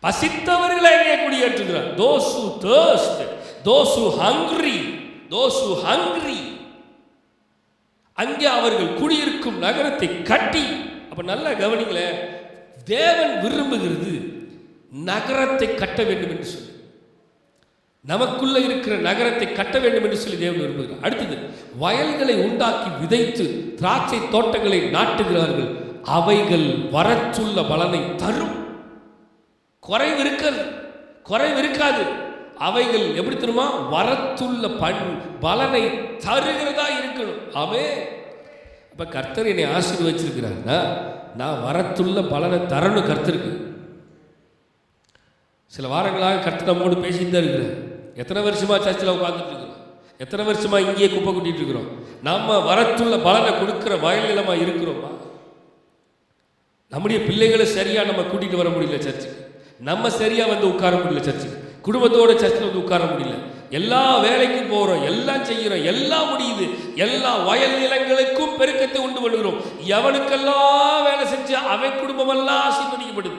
பசித்தவர்களை அங்கே குடியேற்றுகிறார். those who thirst, those who hungry, those who hungry. அங்கே அவர்கள் குடியிருக்கும் நகரத்தை கட்டி. அப்ப நல்லா கவனிங்களேன், தேவன் விரும்புகிறது நகரத்தை கட்ட வேண்டும் என்று சொல்லி, நமக்குள்ள இருக்கிற நகரத்தை கட்ட வேண்டும் என்று சொல்லி தேவன் விரும்புகிறார். அடுத்தது, வயல்களை உண்டாக்கி விதைத்து திராட்சை தோட்டங்களை நாட்டுகிறார்கள், அவைகள் வரச்சுள்ள பலனை தரும். குறைவு இருக்காது. அவைகள் எப்படி தெரியுமா? வரத்துள்ள பலனை தருகிறதா இருக்கணும். ஆமென். அப்ப கர்த்தர் என்னை ஆசீர்வதிச்சிருக்கிறார்னா நான் வரத்துள்ள பலனை தரணும் கர்த்தருக்கு. சில வாரங்களாக கர்த்தர் நம்மோடு பேசிட்டு தான் இருக்கிறார். எத்தனை வருஷமா சர்ச்சில் உட்கார்ந்துட்டு இருக்கிறோம், எத்தனை வருஷமா இங்கேயே குப்பை கூட்டிட்டு இருக்கிறோம். நம்ம வரத்துள்ள பலனை கொடுக்கிற வயல் நிலமா இருக்கிறோமா? நம்முடைய பிள்ளைகளை சரியா நம்ம கூட்டிட்டு வர முடியல சர்ச்சுக்கு, நம்ம சரியா வந்து உட்கார முடியல சர்ச்சுக்கு, குடும்பத்தோட சர்ச்சில் வந்து உட்கார முடியல. எல்லா வேலைக்கும் போகிறோம், எல்லாம் செய்கிறோம், எல்லாம் முடியுது, எல்லா வயல் நிலங்களுக்கும் பெருக்கத்தை உண்டு பண்ணுகிறோம். எவனுக்கெல்லாம் வேலை செஞ்சு அவன் குடும்பமெல்லாம் ஆசீர்வதிக்கப்படுது.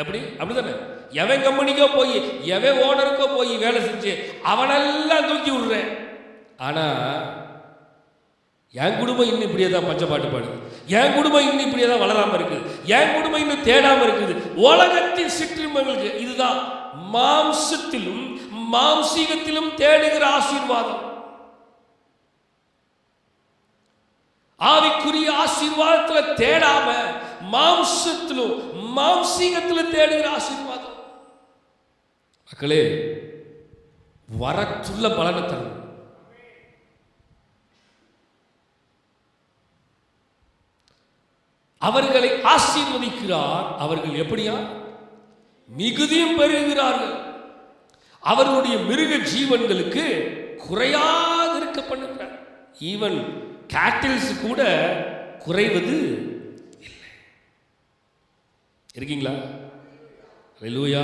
எப்படி? அப்படித்தானே? எவன் கம்பெனிக்கோ போய் எவன் ஓனருக்கோ போய் வேலை செஞ்சு அவனெல்லாம் தூக்கி விடுறேன். ஆனா என் குடும்பம் இன்னும் இப்படியே தான் பஞ்சப்பாட்டு பாடுது, என் குடும்பம் இன்னும் இப்படியே தான் வளராம இருக்குது, என் குடும்பம் இன்னும் தேடாம இருக்குது. உலகத்தின் சிற்றின்பங்களுக்கு இதுதான் மாம்சத்திலும் மாம்சீகத்திலும் தேடுகிற ஆசீர்வாதம். ஆவிக்குரிய ஆசீர்வாதத்துல தேடாம மாம்சத்திலும் மாம்சீகத்திலும் தேடுகிற ஆசீர்வாதம். மக்களே, வரத்துள்ள பலனை தரும். அவர்களை ஆசீர்வதிக்கிறார். அவர்கள் எப்படியா? மிகுதியும் பெறுகிறார்கள். அவர்களுடைய மிருக ஜீவன்களுக்கு குறையாக இருக்க பண்ணுகிறார். ஈவன் கேட்டில்ஸ் கூட குறைவது இல்லை. இருக்கீங்களா? அல்லேலூயா.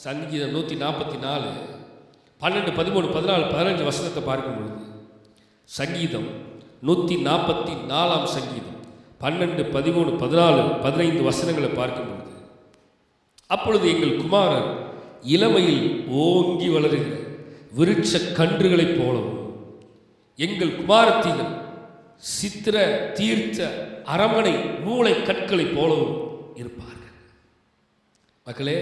சங்கீதம் 144 12 13 14 15 வசனத்தை பார்க்கும் பொழுது, சங்கீதம் 144 சங்கீதம் 12 13 14 15 வசனங்களை பார்க்கும் பொழுது, அப்பொழுது எங்கள் குமாரர் இளமையில் ஓங்கி வளருகிற விருட்ச கன்றுகளைப் போலவும் எங்கள் குமாரத்திகள் சித்திர தீர்த்த அரமனை மூளை கற்களை போலவும் இருப்பார்கள். மக்களே,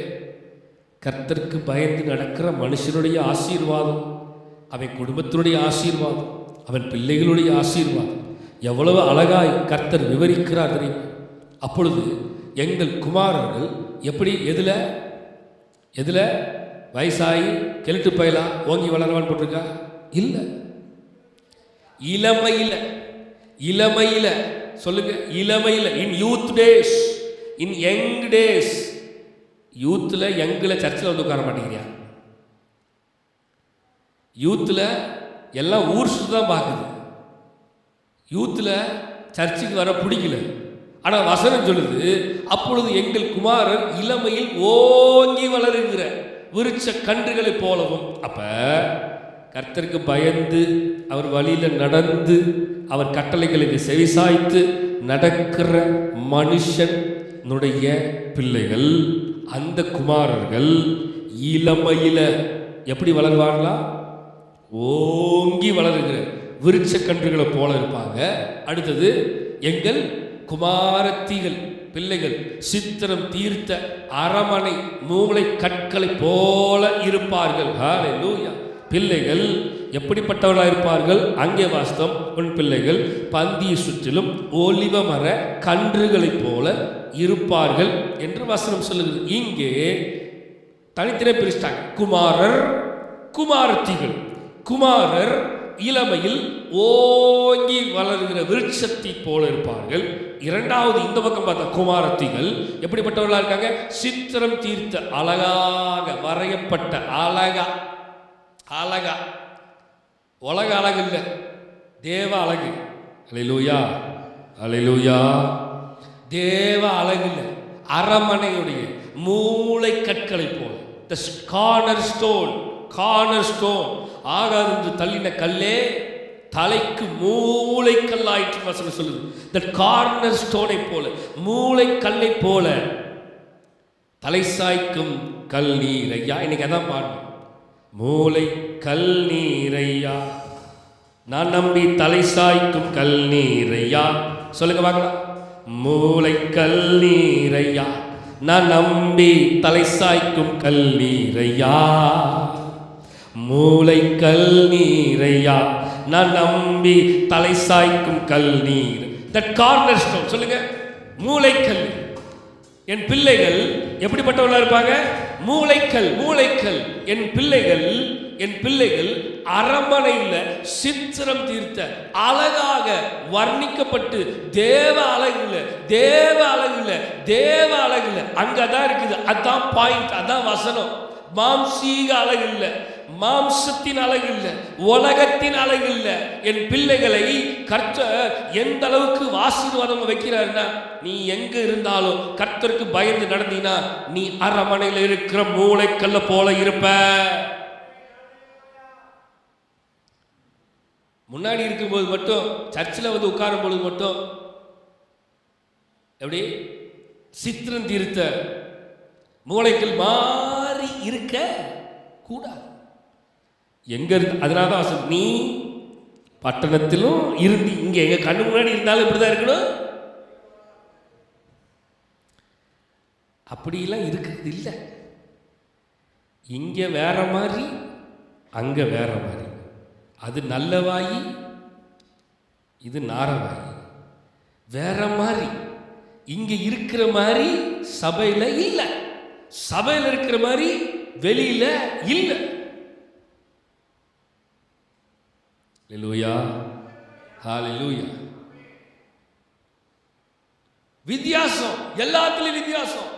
கர்த்தருக்கு பயந்து நடக்கிற மனுஷனுடைய ஆசீர்வாதம், அவன் குடும்பத்தினுடைய ஆசீர்வாதம், அவன் பிள்ளைகளுடைய ஆசீர்வாதம் எவ்வளவு அழகாய் கர்த்தர் விவரிக்கிறார் தெரியுமா? அப்பொழுது எங்கள் குமாரர்கள் எப்படி எதில் வயசாகி கெளுட்டு பயலா ஓங்கி வளரவான்னு போட்டிருக்கா? இல்லை, இளமையில் சொல்லுங்க, இளமையில், in youth days, in young days. யூத்தில் யங்கில் சர்ச்சில் வந்து உட்கார மாட்டேங்கிறியா? யூத்தில் எல்லாம் ஊர் சுற்றி தான் பார்க்குது. யூத்தில் சர்ச்சுக்கு வர பிடிக்கல. ஆனால் வசனம் சொல்லுது, அப்பொழுது எங்கள் குமாரர் இளமையில் ஓங்கி வளருகிற விருட்ச கன்றுகளை போலவும். அப்ப கர்த்தருக்கு பயந்து அவர் வழியில் நடந்து அவர் கட்டளைகளுக்கு செவிசாய்த்து நடக்கிற மனுஷனுடைய பிள்ளைகள், அந்த குமாரர்கள் இளமையில எப்படி வளர்வார்களா? ஓங்கி வளருகிற விருட்ச கன்றுகளை போல இருப்பாங்க. அடுத்தது, எங்கள் குமாரத்திகள் பிள்ளைகள் சித்திரம் தீர்த்த அரமனை மூளை கற்களை போல இருப்பார்கள். ஹல்லேலூயா. பிள்ளைகள் எப்படிப்பட்டவர்களாக இருப்பார்கள்? அங்கே வாஸ்தம், உன் பிள்ளைகள் பந்தியை சுற்றிலும் ஒலிவ மர கன்றுகளைப் போல இருப்பார்கள் என்று வசனம் சொல்லுது. இங்கே தனித்திரை பிரிச்சிட்டாங்க. குமாரர், குமாரத்திகள். குமாரர் இளமையில் ஓங்கி வளர்கிற விருட்சத்தை போல இருப்பார்கள். இரண்டாவது, இந்த பக்கம் பார்த்த குமாரத்திகள் எப்படிப்பட்டவர்களாக இருக்காங்க? சித்திரம் தீர்த்த அழகாக வரையப்பட்ட அழகா உலக அழகு இல்லை, தேவ அழகு. அல்லேலூயா, அல்லேலூயா. தேவ அழகு இல்லை, அரமனையுடைய மூளை கற்களை போல. தி கார்னர் ஸ்டோன், கார்னர் ஸ்டோன், ஆகாது என்று தள்ளின கல்லே தலைக்கு மூளை கல்லாயிற்று வசனம் சொல்லுது. தி கார்னர் ஸ்டோனை போல, மூளை கல்லை போல தலை சாய்க்கும் கல் நீரையா. இன்னைக்கு அதான் பாடணும். மூளை கல் நீரையா, நான் நம்பி தலை சாய்க்கும் கல் நீரையா. சொல்லுங்க பார்க்கலாம். மூளை கல் நீரையா, நான் நம்பி தலை சாய்க்கும் கல் நீரையா. மூளை கல் நீரையா, நான் நம்பி தலை சாய்க்கும் கல் நீர். That corner stone. சொல்லுங்க, மூளைக்கல். என் பிள்ளைகள் எப்படிப்பட்டவர்களாக இருப்பாங்க? மூளைக்கல், மூளைக்கல். என் பிள்ளைகள் அரமனையில் சித்திரம் தீர்த்த அழகாக வர்ணிக்கப்பட்டு தேவ அழகுல, தேவ அழகுல, தேவ அழகுல. அங்கதான் இருக்குது. அதான் பாயிண்ட், அதான் வசனம். மாம்சீக அழகு இல்லை, மாம்சத்தின் அழகு இல்லை, உலகத்தின் அழகு இல்லை. என் பிள்ளைகளை கர்த்தர் எந்த அளவுக்கு ஆசீர்வாதம் வைக்கிறார்னா, நீ எங்க இருந்தாலும் கர்த்தருக்கு பயந்து நடந்தீனா நீ அரமனையில் இருக்கிற மூளைக்கல்ல போல இருப்ப. முன்னாடி இருக்கும்போது மட்டும், சர்ச்சில் வந்து உட்காரும் பொழுது மட்டும் எப்படி சித்திரம் தீர்த்த மூளைக்கல் மாறி இருக்க கூடாது. எங்க இருந்து, அதனாலதான் நீ பட்டணத்திலும் இருந்து இங்க எங்க கண்ணு முன்னாடி இருந்தாலும் இப்படிதான் இருக்கணும். அப்படியெல்லாம் இருக்கிறது இல்லை. இங்க வேற மாதிரி, அங்க வேற மாதிரி. அது நல்ல வாயி, இது நாரவாயி. வேற மாதிரி. இங்க இருக்கிற மாதிரி சபையில இல்லை, சபையில் இருக்கிற மாதிரி வெளியில இல்லை. ஹல்லேலூயா, ஹல்லேலூயா. வித்தியாசம், எல்லாத்துலயும் வித்தியாசம்.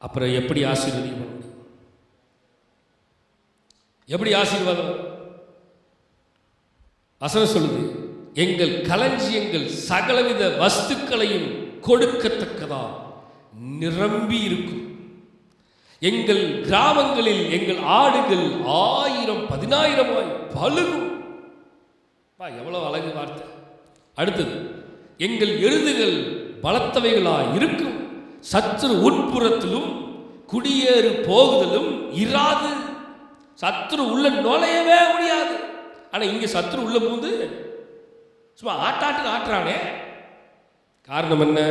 அப்புறம் எப்படி ஆசீர்வாதம்? எப்படி ஆசீர்வாதம்? வசனம் சொல்லுது, எங்கள் களஞ்சியங்கள் சகலவித வஸ்துக்களையும் கொடுக்கத்தக்கதா நிரம்பி இருக்கும். எங்கள் கிராமங்களில் எங்கள் ஆடுகள் 1000 10,000 பலுகும். எவ்வளவு அழகு வார்த்தை. அடுத்தது, எங்கள் எருதுகள் பலத்தவைகளாய் இருக்கும். சத்துரு உட்புறத்திலும் குடியேறு போகுதலும் இராது. சத்துரு உள்ள நுழையவே முடியாது. ஆனா இங்க சத்துரு உள்ள பூந்து சும்மா ஆட்டாட்டு ஆட்டுறானே. காரணம் என்ன?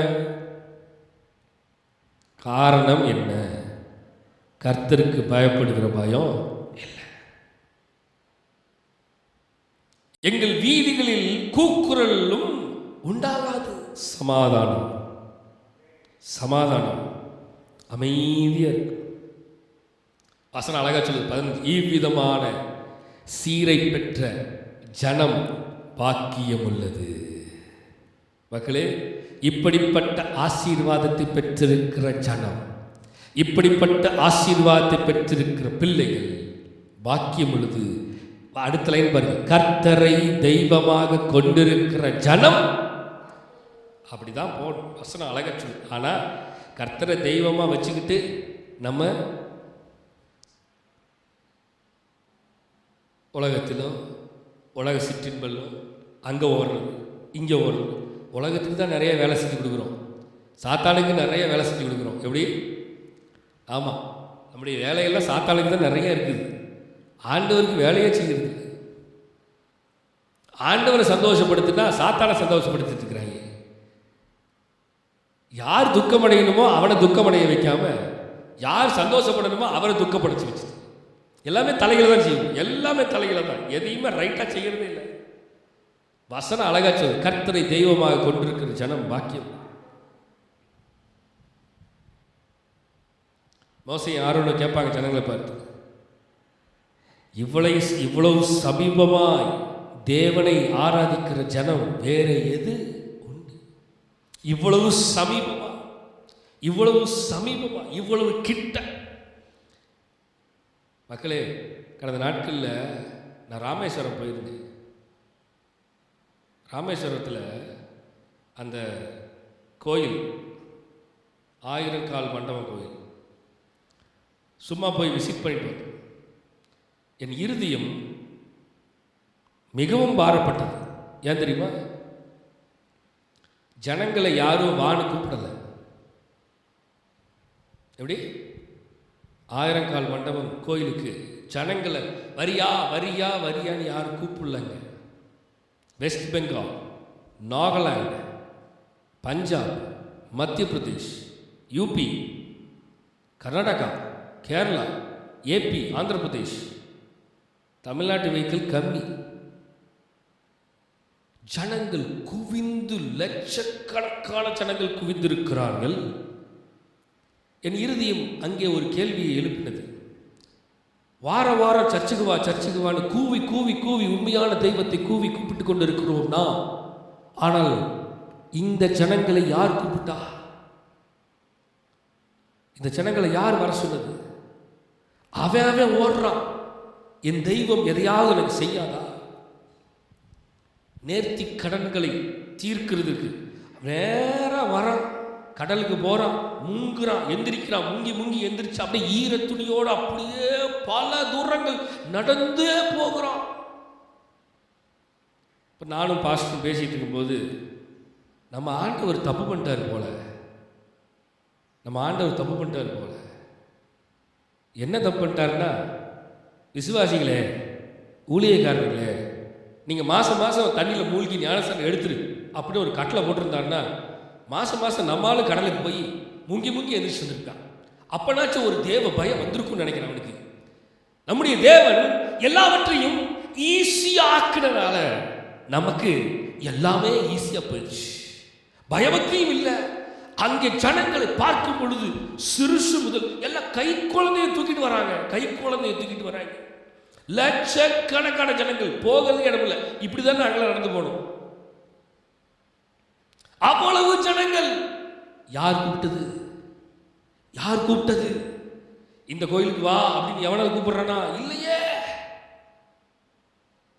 காரணம் என்ன? கர்த்தருக்கு பயப்படுகிற பயம் இல்லை. எங்கள் வீதிகளில் கூக்குரலும் உண்டாகாது. சமாதானம், சமாதானம், அமைதியா இருக்கு. வசனம் அழகா சொல்லுது 15, இவ்விதமான சீரை பெற்ற ஜனம் பாக்கியம் உள்ளது. மக்களே, இப்படிப்பட்ட ஆசீர்வாதத்தை பெற்றிருக்கிற ஜனம், இப்படிப்பட்ட ஆசீர்வாதத்தை பெற்றிருக்கிற பிள்ளைகள் பாக்கியம் உள்ளது. அடுத்த லைன் பாருங்க, கர்த்தரை தெய்வமாக கொண்டிருக்கிற ஜனம். அப்படிதான் போடும் வசனம் அழகா சொல்லு. ஆனா கர்த்தரை தெய்வமா வச்சுக்கிட்டு நம்ம உலகத்திலோ உலக சிற்றின்பல்லோ அங்கே ஓடுறது இங்கே ஓடுறது, உலகத்துக்கு தான் நிறைய வேலை செஞ்சு கொடுக்குறோம், சாத்தானுக்கு நிறைய வேலை செஞ்சு கொடுக்குறோம். எப்படி? ஆமாம், நம்முடைய வேலையெல்லாம் சாத்தானுக்கு தான் நிறைய இருக்குது. ஆண்டவருக்கு வேலையே செய்கிறது. ஆண்டவரை சந்தோஷப்படுத்தினா சாத்தானை சந்தோஷப்படுத்திட்டு இருக்கிறாங்க. யார் துக்கமடையணுமோ அவனை துக்கமடைய வைக்காம, யார் சந்தோஷப்படணுமோ அவரை துக்கப்படுத்தி வச்சு, எல்லாமே தலைகளை தான் செய்யும். எல்லாமே தலைகளை தான், எதையுமே ரைட்டாக செய்யறதே இல்லை. வசனம் அழகா சொல்லு, கர்த்தரை தெய்வமாக கொண்டிருக்கிற ஜனம் பாக்கியம். மோசையும் ஆரோனும் கேட்பாங்க ஜனங்களை பார்த்து, இவ்வளவு சமீபமாய் தேவனை ஆராதிக்கிற ஜனம் வேற எது உண்டு? இவ்வளவு சமீபமா, இவ்வளவு சமீபமா, இவ்வளவு கிட்ட. மக்களே, கடந்த நாட்களில் நான் ராமேஸ்வரம் போயிருந்தேன். ராமேஸ்வரத்தில் அந்த கோயில் 1000 கால் மண்டபம் கோயில் சும்மா போய் விசிட் பண்ணிட்டு வந்தேன். என் இருதயம் மிகவும் பாரப்பட்டது. ஏன் தெரியுமா? ஜனங்களை யாரும் வான்னு கூப்பிடலை. எப்படி? 1000 கால் மண்டபம் கோயிலுக்கு ஜனங்களை வரியா வரியா வரியான்னு யாரும் கூப்பிடலங்க. வெஸ்ட் பெங்கால், நாகாலாந்து, பஞ்சாப், மத்திய பிரதேஷ், யூபி, கர்நாடகா, கேரளா, ஏபி, ஆந்திர பிரதேஷ், தமிழ்நாட்டு வெஹிக்கிள் கம்மி. ஜனங்கள் குவிந்து, லட்சக்கணக்கான ஜனங்கள் குவிந்திருக்கிறார்கள். என் இருதயம் அங்கே ஒரு கேள்வியை எழுப்பினது. வார வாரம் சர்ச்சுக்கு வா சர்ச்சுக்கு வான்னு கூவி கூவி கூவி உண்மையான தெய்வத்தை கூவி கூப்பிட்டு கொண்டு இருக்கிறோம்னா, ஆனால் இந்த ஜனங்களை யார் கூப்பிட்டா? இந்த ஜனங்களை யார் வர சொன்னது? அவன் ஓடுறான். என் தெய்வம் எதையாவது எனக்கு செய்யாதா? நேர்த்தி கடன்களை தீர்க்கிறதுக்கு வேற வரான், கடலுக்கு போறான், முங்குறான், எந்திரிக்கிறான், முங்கி முங்கி எந்திரிச்சு அப்படியே ஈர துணியோடு அப்படியே பல தூரங்கள் நடந்தே போகிறான். இப்போ நானும் பாஸ்டரும் பேசிட்டு இருக்கும்போது, நம்ம ஆண்டவர் தப்பு பண்ணிட்டார் போல, நம்ம ஆண்டவர் தப்பு பண்ணிட்டார் போல. என்ன தப்பு பண்ணிட்டாருன்னா, விசுவாசிகளே, ஊழியக்காரர்களே, நீங்கள் மாதம் மாதம் தண்ணியில் மூழ்கி ஞானஸ்தானம் எடுத்துரு அப்படின்னு ஒரு கட்டளை போட்டிருந்தாருன்னா, மாதம் மாதம் நம்மளும் கடலுக்கு போய் முங்கி முங்கி எந்திரிச்சு வந்துருக்கான். அப்பனாச்சும் ஒரு தேவ பயம் வந்திருக்கும்னு நினைக்கிறேன் அவனுக்கு. நம்முடைய தேவன் எல்லாவற்றையும் ஈஸியா ஆக்கினதால நமக்கு எல்லாமே ஈஸியா போயிடுச்சு. பயபக்தியும் இல்லை. அங்கே ஜனங்களை பார்க்கும் பொழுது சிறுசு முதல் எல்லாம் கை குழந்தைய தூக்கிட்டு வராங்க, கை குழந்தைய தூக்கிட்டு வராங்க. லட்சக்கணக்கான ஜனங்கள், போகிறது இடம் இல்லை. இப்படிதான் நாங்கள் நடந்து போனோம். அவ்வளவு ஜனங்கள். யார் கூப்பிட்டது? யார் கூப்பிட்டது? இந்த கோயிலுக்கு வா அப்படின்னு எவனாவது கூப்பிடுறானா? இல்லையே.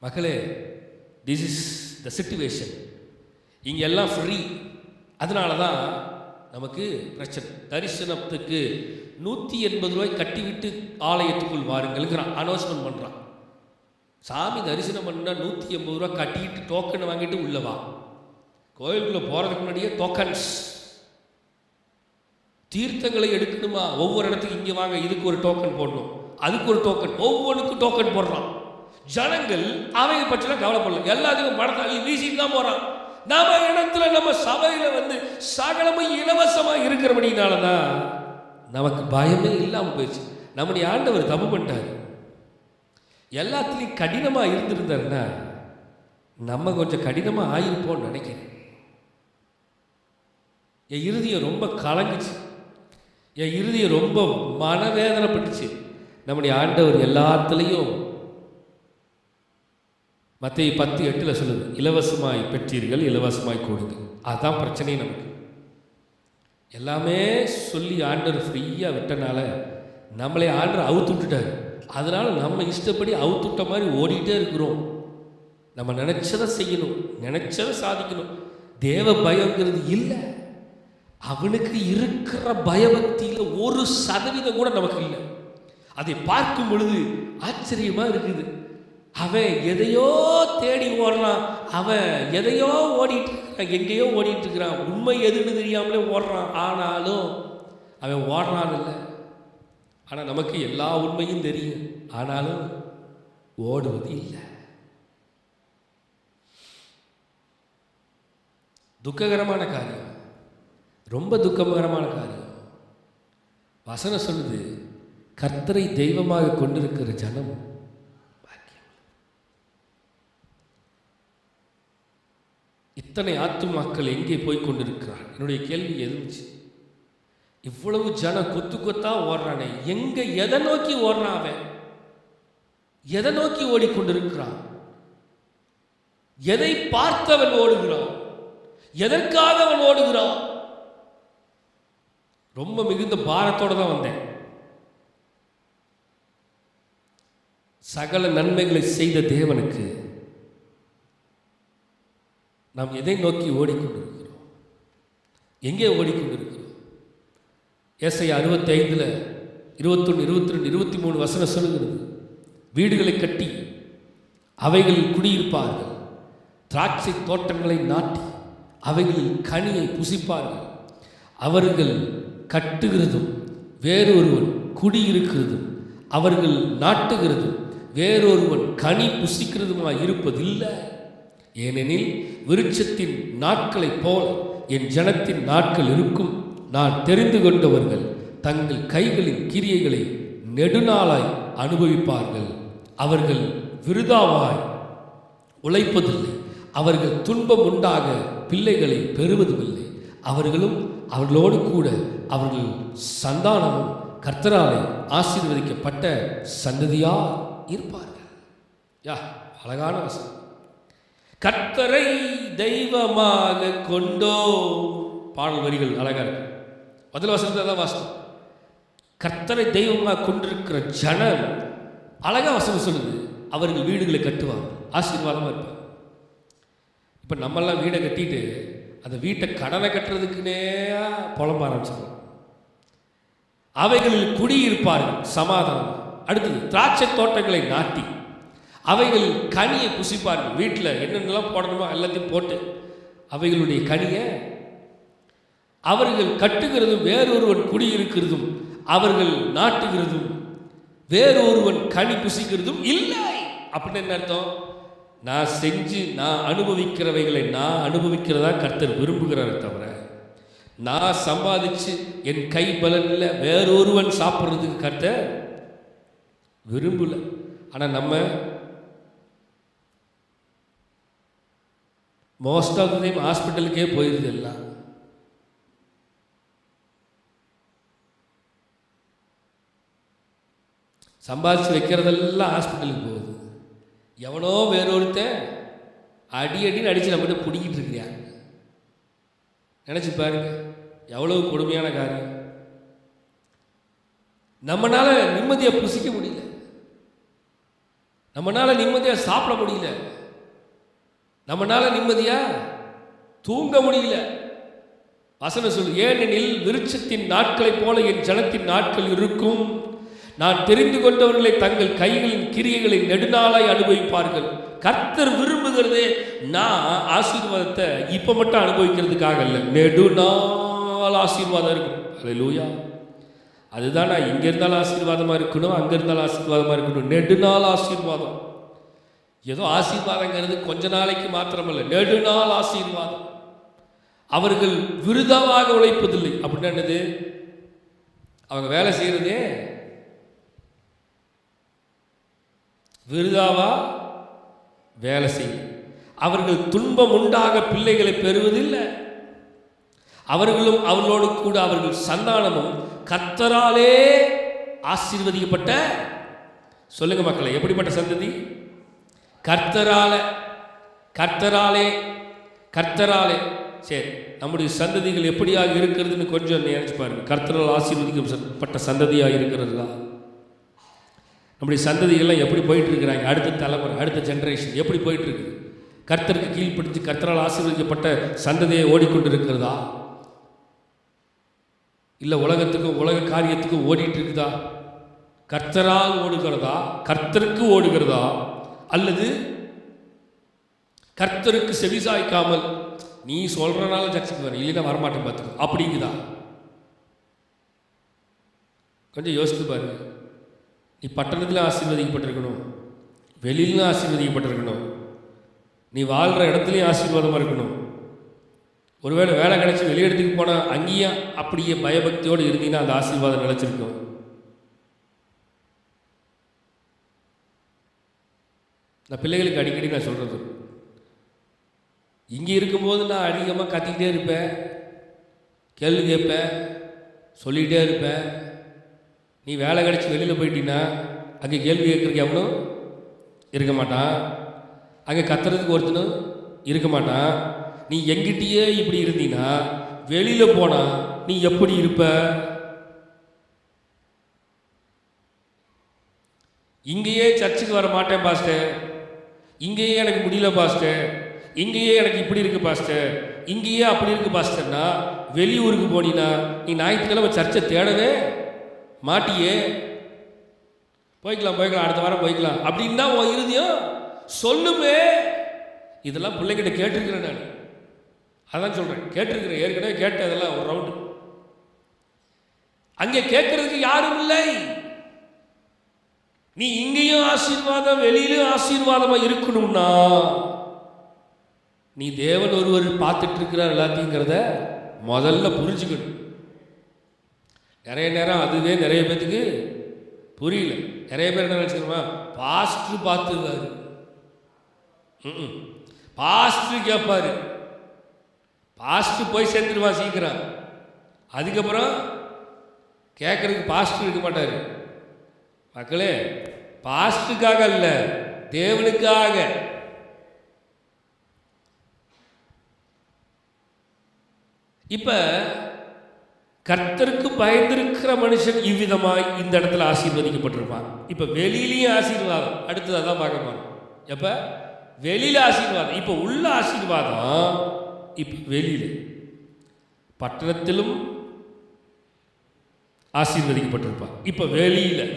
மக்களே, திஸ் இஸ் த சிச்சுவேஷன். இங்க எல்லாம் ஃப்ரீ. அதனால தான் நமக்கு பிரச்சனை. தரிசனத்துக்கு 180 ரூபாய் கட்டிவிட்டு ஆலயத்துக்குள் வாருங்கள்ங்கிறான், அனௌன்ஸ்மெண்ட் பண்ணுறான். சாமி தரிசனம் பண்ணா 180 ரூபா கட்டிக்கிட்டு டோக்கன் வாங்கிட்டு உள்ளவா. கோயிலுக்குள்ள போறதுக்கு முன்னாடியே டோக்கன்ஸ். தீர்த்தங்களை எடுக்கணுமா, ஒவ்வொரு இடத்துக்கு இங்கே வாங்க, இதுக்கு ஒரு டோக்கன் போடணும், அதுக்கு ஒரு டோக்கன், ஒவ்வொன்றுக்கும் டோக்கன் போடுறான். ஜனங்கள் அவையை பற்றிலாம் கவலைப்படல, எல்லாத்துக்கும் பணத்தை அள்ளி வீசிட்டு தான் போறான். நம்ம இடத்துல நம்ம சபையில சகலமும் இலவசமா இருக்கிறபடினாலதான் நமக்கு பயமே இல்லாம போயிடுச்சு. நம்முடைய ஆண்டவர் தப்பு பண்ணிட்டாரு. எல்லாத்துலேயும் கடினமா இருந்திருந்தாருன்னா நம்ம கொஞ்சம் கடினமா ஆயிருப்போம்னு நினைக்கிறேன். என் இருதயம் ரொம்ப கலங்குச்சு, என் இருதயம் ரொம்ப மனவேதனைப்பட்டுச்சு. நம்முடைய ஆண்டவர் எல்லாத்துலேயும் மத்தேயு 10:8 சொல்லுது, இலவசமாய் பெற்றீர்கள் இலவசமாய் கொடுங்க. அதுதான் பிரச்சனை. நமக்கு எல்லாமே சொல்லி ஆண்டவர் ஃப்ரீயாக விட்டனால நம்மளே ஆண்டவர் அவுத்து விட்டுட்டாரு. அதனால நம்ம இஷ்டப்படி அவுத்து விட்ட மாதிரி ஓடிக்கிட்டே இருக்கிறோம். நம்ம நினைச்சதை செய்யணும், நினைச்சதை சாதிக்கணும். தேவ பயங்கிறது இல்லை. அவனுக்கு இருக்கிற பயபக்தியில் 1% கூட நமக்கு இல்லை. அதை பார்க்கும் பொழுது ஆச்சரியமா இருக்குது. அவன் எதையோ தேடி ஓடுறான், அவன் எதையோ ஓடிட்டு இருக்கிறான், எங்கேயோ ஓடிட்டு இருக்கிறான். உண்மை எதுன்னு தெரியாமலே ஓடுறான். ஆனாலும் அவன் ஓடுறான் இல்லை. ஆனால் நமக்கு எல்லா உண்மையும் தெரியும், ஆனாலும் ஓடுவது இல்லை. துக்ககரமான காரியம், ரொம்ப துக்ககரமான காரியம். வசனம் சொல்லுது, கர்த்தரை தெய்வமாக கொண்டிருக்கிற ஜனம் பாக்கியம். இத்தனை ஆத்துமாக்கள் எங்கே போய் கொண்டிருக்கிறார்? என்னுடைய கேள்வி எதுச்சு, இவ்வளவு ஜனம் கொத்து கொத்தா ஓடுறானே, எங்க எதை நோக்கி ஓடுறான்? அவன் எதை நோக்கி ஓடிக்கொண்டிருக்கிறான்? எதை பார்த்தவன் ஓடுகிறான்? எதற்காக அவன் ஓடுகிறான்? ரொம்ப மிகுந்த பாரத்தோடு தான் வந்தேன். சகல நன்மைகளை செய்த தேவனுக்கு நாம் எதை நோக்கி ஓடிக்கொண்டிருக்கிறோம்? எங்கே ஓடிக்கொண்டிருக்கிறோம்? ஏசாயா 65 21, 22, 23 வசனம் சொல்லுகிறது, வீடுகளை கட்டி அவைகளில் குடியிருப்பார்கள், திராட்சை தோட்டங்களை நாட்டி அவைகளில் கனியை புசிப்பார்கள். அவர்கள் கட்டுகிறதும் வேறொருவன் குடியிருக்கிறதும் அவர்கள் நாட்டுகிறதும் வேறொருவன் கனி புசிக்கிறதுமாய் இருப்பதில்லை. ஏனெனில் விருட்சத்தின் நாட்களைப் போல என் ஜனத்தின் நாட்கள் இருக்கும். நான் தெரிந்து கொண்டவர்கள் தங்கள் கைகளின் கிரியைகளை நெடுநாளாய் அனுபவிப்பார்கள். அவர்கள் விருதாவாய் உழைப்பதில்லை, அவர்கள் துன்பம் உண்டாக பிள்ளைகளை பெறுவதுமில்லை. அவர்களும் அவர்களோடு கூட அவர்கள் சந்தானமும் கர்த்தராலே ஆசீர்வதிக்கப்பட்ட சந்ததியா இருப்பார்கள். யா, அழகான வசனம். கர்த்தரை தெய்வமாக கொண்டோ, பாடல் வரிகள் அழகா இருக்கு. முதல் வசனத்தை தான் வாசனம். கர்த்தரை தெய்வமாக கொண்டிருக்கிற ஜனம், அழகா வசனம் சொல்லுது, அவர்கள் வீடுகளை கட்டுவாங்க, ஆசீர்வாதமாக இருப்பாங்க. இப்போ நம்மெல்லாம் வீடை கட்டிட்டு அந்த வீட்டை கடனை கட்டுறதுக்குன்னே புலம்ப ஆரம்பிச்சிடலாம். அவைகளில் குடியிருப்பார்கள், சமாதானம். அடுத்தது, திராட்சை தோட்டங்களை நாட்டி அவைகள் கனியை புசிப்பார்கள். வீட்டில் என்னென்னலாம் போடணுமோ எல்லாத்தையும் போட்டு அவைகளுடைய கனியை அவர்கள் கட்டுகிறதும் வேறொருவன் குடியிருக்கிறதும் அவர்கள் நாட்டுகிறதும் வேறொருவன் கனி புசிக்கிறதும் இல்லை. அப்படின்னு என்ன அர்த்தம்? நான் செஞ்சு நான் அனுபவிக்கிறவைகளை நான் அனுபவிக்கிறதா கர்த்தர் விரும்புகிறார் தவிர, நான் சம்பாதிச்சு என் கை பலனில் வேறொருவன் சாப்பிட்றதுக்கு கர்த்தர் விரும்பல. ஆனால் நம்ம மோஸ்ட் ஆஃப் த டைம் ஹாஸ்பிட்டலுக்கே போயிருது. எல்லாம் சம்பாதிச்சு வைக்கிறதெல்லாம் ஹாஸ்பிட்டலுக்கு போகுது. எவனோ வேறொருத்தன் அடின்னு அடித்து நம்மகிட்ட பிடிக்கிட்டு இருக்கிறியா? நினச்சி பாருங்க, எவ்வளவு கொடுமையான காரியம். நம்மளால நிம்மதியாக புசிக்க முடியல, நம்மளால நிம்மதியாக சாப்பிட முடியல, நம்மளால நிம்மதியாக தூங்க முடியல. வசனம் சொல்லு, ஏனெனில் விருட்சத்தின் நாட்களைப் போல என் ஜனத்தின் நாட்கள் இருக்கும். நான் தெரிந்து கொண்டவர்களை தங்கள் கைகளின் கிரியைகளை நெடுநாளாய் அனுபவிப்பார்கள். கர்த்தர் விரும்புகிறதே நான் ஆசீர்வாதத்தை இப்போ மட்டும் அனுபவிக்கிறதுக்காக இல்லை, நெடுநாள் ஆசீர்வாதம் இருக்கும். அல்லேலூயா. அதுதான், நான் இங்கே இருந்தாலும் ஆசீர்வாதமாக இருக்கணும், அங்கே இருந்தாலும் ஆசீர்வாதமாக இருக்கணும். நெடுநாள் ஆசீர்வாதம். ஏதோ ஆசீர்வாதங்கிறது கொஞ்ச நாளைக்கு மாத்திரமல்ல, நெடுநாள் ஆசீர்வாதம். அவர்கள் விருதாவாக உழைப்பதில்லை. அப்படின்னா என்னது? அவங்க வேலை செய்யறதே விருதாவா வேலை செய்யும். அவர்கள் துன்பம் உண்டாக பிள்ளைகளை பெறுவதில்லை. அவர்களும் அவர்களோடு கூட அவர்கள் சந்தானமும் கர்த்தராலே ஆசீர்வதிக்கப்பட்ட, சொல்லுங்க மக்களை, எப்படிப்பட்ட சந்ததி? கர்த்தராலே. சரி, நம்முடைய சந்ததிகள் எப்படியாக இருக்கிறதுன்னு கொஞ்சம் நினைச்சு பாருங்க. கர்த்தரால் ஆசீர்வதிக்கப்பட்ட சந்ததியாக இருக்கிறது தான் நம்முடைய சந்ததிகள்லாம் எப்படி போயிட்டு இருக்கிறாங்க? அடுத்த தலைமுறை, அடுத்த ஜெனரேஷன் எப்படி போயிட்டு இருக்குது? கர்த்தருக்கு கீழ்ப்படுத்தி கர்த்தரால் ஆசீர்வதிக்கப்பட்ட சந்ததியை ஓடிக்கொண்டு இருக்கிறதா? இல்லை உலகத்துக்கும் உலக காரியத்துக்கும் ஓடிட்டு இருக்குதா? கர்த்தரால் ஓடுகிறதா, கர்த்தருக்கு ஓடுகிறதா, அல்லது கர்த்தருக்கு செவிசாய்க்காமல் நீ சொல்றனால சர்ச்சைக்கு வர, இல்லைன்னா வரமாட்டேன் பார்த்துக்கோ அப்படிங்குதா? கொஞ்சம் யோசித்து பாருங்க. நீ பட்டணத்தில் ஆசீர்வதிக்கப்பட்டிருக்கணும், வெளியிலும் ஆசீர்வதிக்கப்பட்டிருக்கணும், நீ வாழ்கிற இடத்துலையும் ஆசீர்வாதமாக இருக்கணும். ஒருவேளை வேலை கிடைச்சி வெளியிடத்துக்கு போனால் அங்கேயும் அப்படியே பயபக்தியோடு இருந்தீங்கன்னா அந்த ஆசீர்வாதம் நிலைச்சிருக்கும். நான் பிள்ளைகளுக்கு அடிக்கடி நான் சொல்கிறது, இங்கே இருக்கும்போது நான் அதிகமாக கத்திக்கிட்டே இருப்பேன், கேள்வி கேட்பேன், சொல்லிகிட்டே இருப்பேன். நீ வேலை கிடச்சி வெளியில் போயிட்டீங்கன்னா அங்கே கேள்வி கேட்குறதுக்கு எவனும் இருக்க மாட்டான், அங்கே கத்துறதுக்கு ஒருத்தனும் இருக்க மாட்டான். நீ எங்கிட்டயே இப்படி இருந்தீன்னா வெளியில் போனால் நீ எப்படி இருப்ப? இங்கேயே சர்ச்சுக்கு வர மாட்டேன் பாஸ்டர், இங்கேயே எனக்கு முடியல பாஸ்டர், இங்கேயே எனக்கு இப்படி இருக்கு பாஸ்டர், இங்கேயே அப்படி இருக்கு பாஸ்டர்னா வெளியூருக்கு போனீங்கன்னா நீ ஞாயிற்றுக்கிழமை சர்ச்சை தேடவே மாட்டியே. போய்க்கலாம் அடுத்த வாரம் போய்க்கலாம் அப்படின்னா உன் இறுதியும் சொல்லுமே. இதெல்லாம் பிள்ளைகிட்ட கேட்டிருக்கிறேன் நான், அதான் சொல்கிறேன், கேட்டிருக்கிறேன், ஏற்கனவே கேட்டேன். அதெல்லாம் ஒரு ரவுண்டு. அங்கே கேட்கறதுக்கு யாரும் இல்லை. நீ இங்கேயும் ஆசீர்வாதம் வெளியிலும் ஆசீர்வாதமாக இருக்கணும்னா நீ தேவன் ஒருவர் பார்த்துட்டு இருக்கிறார் எல்லாத்தையுங்கிறத முதல்ல புரிஞ்சுக்கணும். நிறைய நேரம் அதுவே நிறைய பேத்துக்கு புரியல. நிறைய பேர் என்ன நினச்சிக்கிறோமா, பாஸ்டர் பார்த்துருவாரு, பாஸ்டர் கேட்பாரு, பாஸ்டர் போய் சேர்ந்துருவான் சீக்கிரம், அதுக்கப்புறம் கேட்கறதுக்கு பாஸ்டர் இருக்க மாட்டார். மக்களே, பாஸ்டருக்காக அல்ல, தேவனுக்காக. இப்ப கர்த்தருக்கு பயந்திருக்கிற மனுஷன் இவ்விதமாய் இந்த இடத்துல ஆசீர்வதிக்கப்பட்டிருப்பான். இப்ப வெளியிலையும் ஆசீர்வாதம், அடுத்தது அதான் பார்க்க போறோம். எப்ப வெளியில ஆசீர்வாதம், இப்ப உள்ள ஆசீர்வாதம், இப்ப வெளியில பட்டணத்திலும் ஆசீர்வதிக்கப்பட்டிருப்பான். இப்ப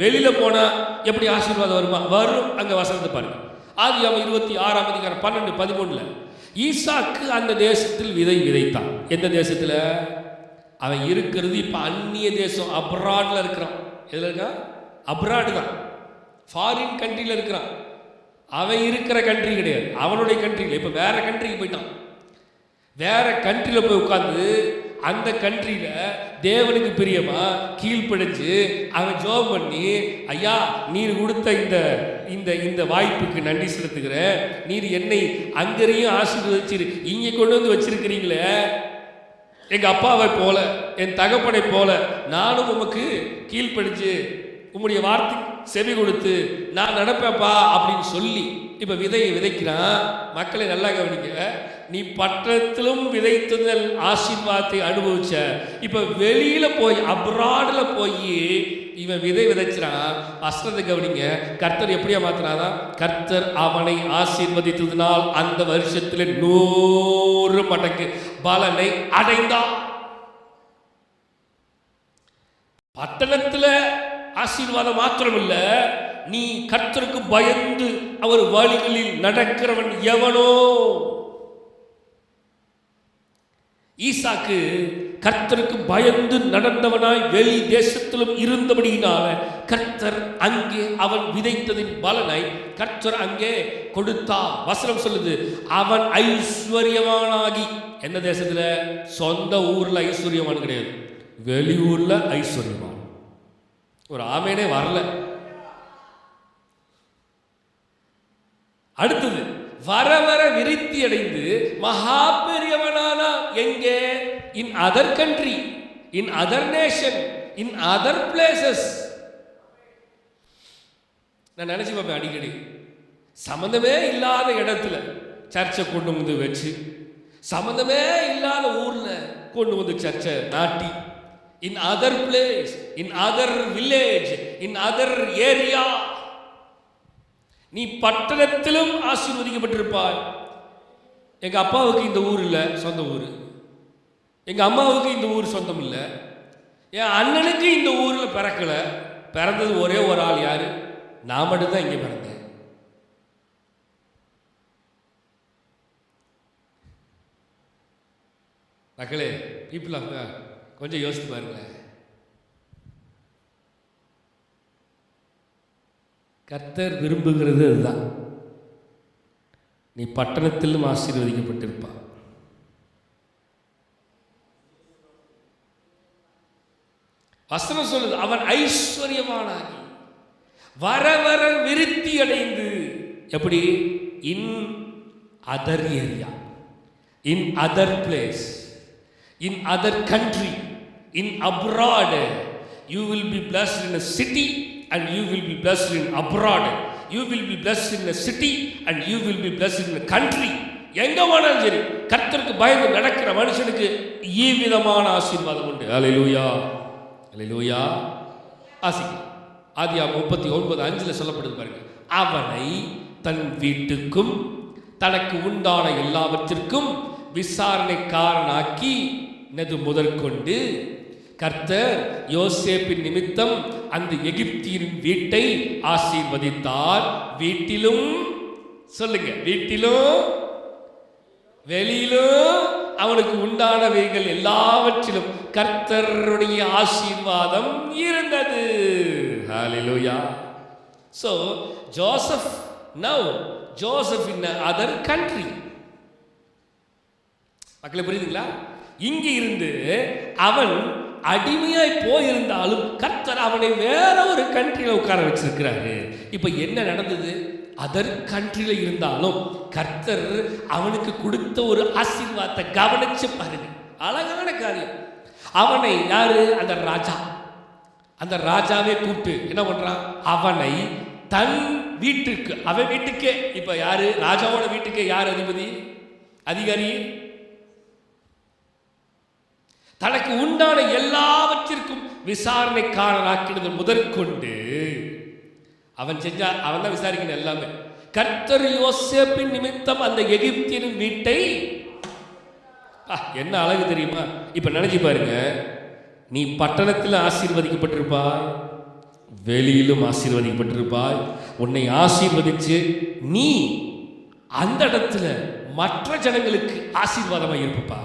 வெளியில போனா எப்படி ஆசீர்வாதம் வருமா? வரும். அங்க வசனத்தை பாருங்க. ஆதியாகமம் 26ஆம் அதிகாரம் 12-13. ஈசாக்கு அந்த தேசத்தில் விதைத்தான். எந்த தேசத்துல? அவன் இருக்கிறது இப்ப அந்நிய தேசம், அப்ராட்ல இருக்கிறான். எதுல இருக்கான்? அப்ராடு தான், ஃபாரின் கண்ட்ரியில் இருக்கிறான். அவன் இருக்கிற கண்ட்ரி கிடையாது, அவனுடைய கண்ட்ரியில். இப்ப வேற கண்ட்ரிக்கு போயிட்டான். வேற கண்ட்ரியில் போய் உட்கார்ந்து அந்த கண்ட்ரியில தேவனுக்கு பிரியமா கீழ்ப்படிஞ்சு அவன் ஜோம் பண்ணி, ஐயா நீர் கொடுத்த இந்த வாய்ப்புக்கு நன்றி செலுத்துகிறேன், நீர் என்னை அங்கேயும் ஆசீர்வதிச்சிரு, இங்கே கொண்டு வந்து வச்சிருக்கிறீங்களே, எங்க அப்பாவை போல என் தகப்பனை போல நானும் உமக்கு கீழ்ப்படிஞ்சு உம்முடைய வார்த்தை செவி கொடுத்து நான் நடப்பேப்பா அப்படின்னு சொல்லி இப்ப விதையை விதைக்கிறான். மக்களை நல்லா கவனிக்க, நீ பட்டணத்திலும் விதைத்ததல் ஆசீர்வாதத்தை அனுபவிச்ச, இப்ப வெளியில போய் அப்ராட்ல போய் இவன் விதை விதைச்சான். வசனத்தை கவனிங்க, கர்த்தர் எப்படியா மாத்தினாதான்? கர்த்தர் அவனை ஆசீர்வதித்ததினால் அந்த வருஷத்துல 100 மடங்கு பலனை அடைந்தான். பட்டணத்துல ஆசீர்வாதம் மாத்திரம் இல்ல, நீ கர்த்தருக்கு பயந்து அவர் வழிகளில் நடக்கிறவன் எவனோ. ஈசாக்கு கர்த்தருக்கு பயந்து நடந்தவனாய் வெளி தேசத்திலும் இருந்தபடியினால கர்த்தர் அங்கே அவன் விதைத்ததின் பலனை கர்த்தர் அங்கே கொடுத்தார். வசனம் சொல்லுது, அவன் ஐஸ்வர்யவானாகி, என்ன தேசத்துல? சொந்த ஊர்ல ஐஸ்வர்யவான் கிடையாது, வெளியூர்ல ஐஸ்வர்யவான். ஒரு ஆமேனே வரல. அடுத்தது, வர வர விருத்தி அடைந்து மகா பெரியவனானா. எங்கே? In other country, in other nation, in other places. நான் நினைச்சு பார்ப்பேன் அடிக்கடி, சம்பந்தமே இல்லாத இடத்துல சர்ச்சை கொண்டு வந்து வச்சு, சம்பந்தமே இல்லாத ஊர்ல கொண்டு வந்து சர்ச்சை நாட்டி, in other place, in other village, in other area. நீ பட்டணத்திலும் ஆசீர்வதிக்கப்பட்டிருப்பாய். எங்க அப்பாவுக்கு இந்த ஊர் இல்லை, சொந்த ஊர். எங்க அம்மாவுக்கு இந்த ஊர் சொந்தம் இல்லை. என் அண்ணனுக்கு இந்த ஊர்ல பிறக்கல. பிறந்தது ஒரே ஒரு ஆள், யாரு? நான் மட்டும்தான் இங்கே பிறந்தேன். மக்களே, பீப்புள் ஆஃப் கொஞ்சம் யோசித்து பாருங்களேன். கர்த்தர் விரும்புகிறது அதுதான். நீ பட்டணத்திலும் ஆசீர்வதிக்கப்பட்டிருப்பா. வசனம் சொல்லுது, அவன் ஐஸ்வர்யவானாகி வர வர விருத்தி அடைந்து. எப்படி? In other area, in other place, in other country, in abroad. You will be blessed in a city and you will be blessed in abroad. You will be blessed in a city and you will be blessed in a country. எங்க வேணாலும் சரி, கர்த்தருக்கு பயந்து நடக்கிற மனுஷனுக்கு ஈவிதமான ஆசீர்வாதம் உண்டு. அல்லேலூயா, அல்லேலூயா. ஆசிக்க ஆதியாகமம் 39:5 சொல்லப்படுது பாருங்க. அவனை தன் வீட்டுக்கும் தனக்கு உண்டான எல்லாவற்றிற்கும் விசாரணைக்காரனாக்கி நெது முதற்கொண்டு கர்த்தர் யோசேப்பின் நிமித்தம் அந்த எகிப்தியின் வீட்டை ஆசீர்வதித்தார். வீட்டிலும், சொல்லுங்க, வீட்டிலும் வெளியிலும் அவனுக்கு உண்டானவைகள் எல்லாவற்றிலும் கர்த்தருடைய ஆசீர்வாதம் இருந்தது. ஹல்லேலூயா. So Joseph, now Joseph in other country. மக்களே புரியுதுங்களா? இங்கே இருந்து அவன் அடிமையாய் போயிருந்தாலும் கர்த்தர் அவனை வேற ஒரு கண்ட்ரியில உட்கார வச்சிருக்கிறாரு. இப்ப என்ன நடந்தது? அதர் கண்ட்ரியில இருந்தாலும் கர்த்தர் அவனுக்கு கொடுத்த ஒரு ஆசீர்வாதத்தை கவனிச்சு பாருங்க. அழகான காரியம். அவனை யாரு? அந்த ராஜா. அந்த ராஜாவே கூப்பிட்டு என்ன பண்றான்? அவனை தன் வீட்டுக்கு, அவன் வீட்டுக்கே. இப்ப யாரு? ராஜாவோட வீட்டுக்கே யார் அதிபதி, அதிகாரி? தனக்கு உண்டான எல்லாவற்றிற்கும் விசாரணைக்காரனாக்கினது முதற்கொண்டு அவன் செஞ்சா. அவன் தான் விசாரிக்கணும் எல்லாமே. கர்த்தர் யோசேப்பின் நிமித்தம் அந்த எகிப்தியரின் வீட்டை, என்ன அழகு தெரியுமா? இப்ப நினைச்சு பாருங்க, நீ பட்டணத்தில் ஆசீர்வதிக்கப்பட்டிருப்பாய், வெளியிலும் ஆசீர்வதிக்கப்பட்டிருப்பாய். உன்னை ஆசீர்வதிச்சு நீ அந்த இடத்துல மற்ற ஜனங்களுக்கு ஆசீர்வாதமாக இருப்பா.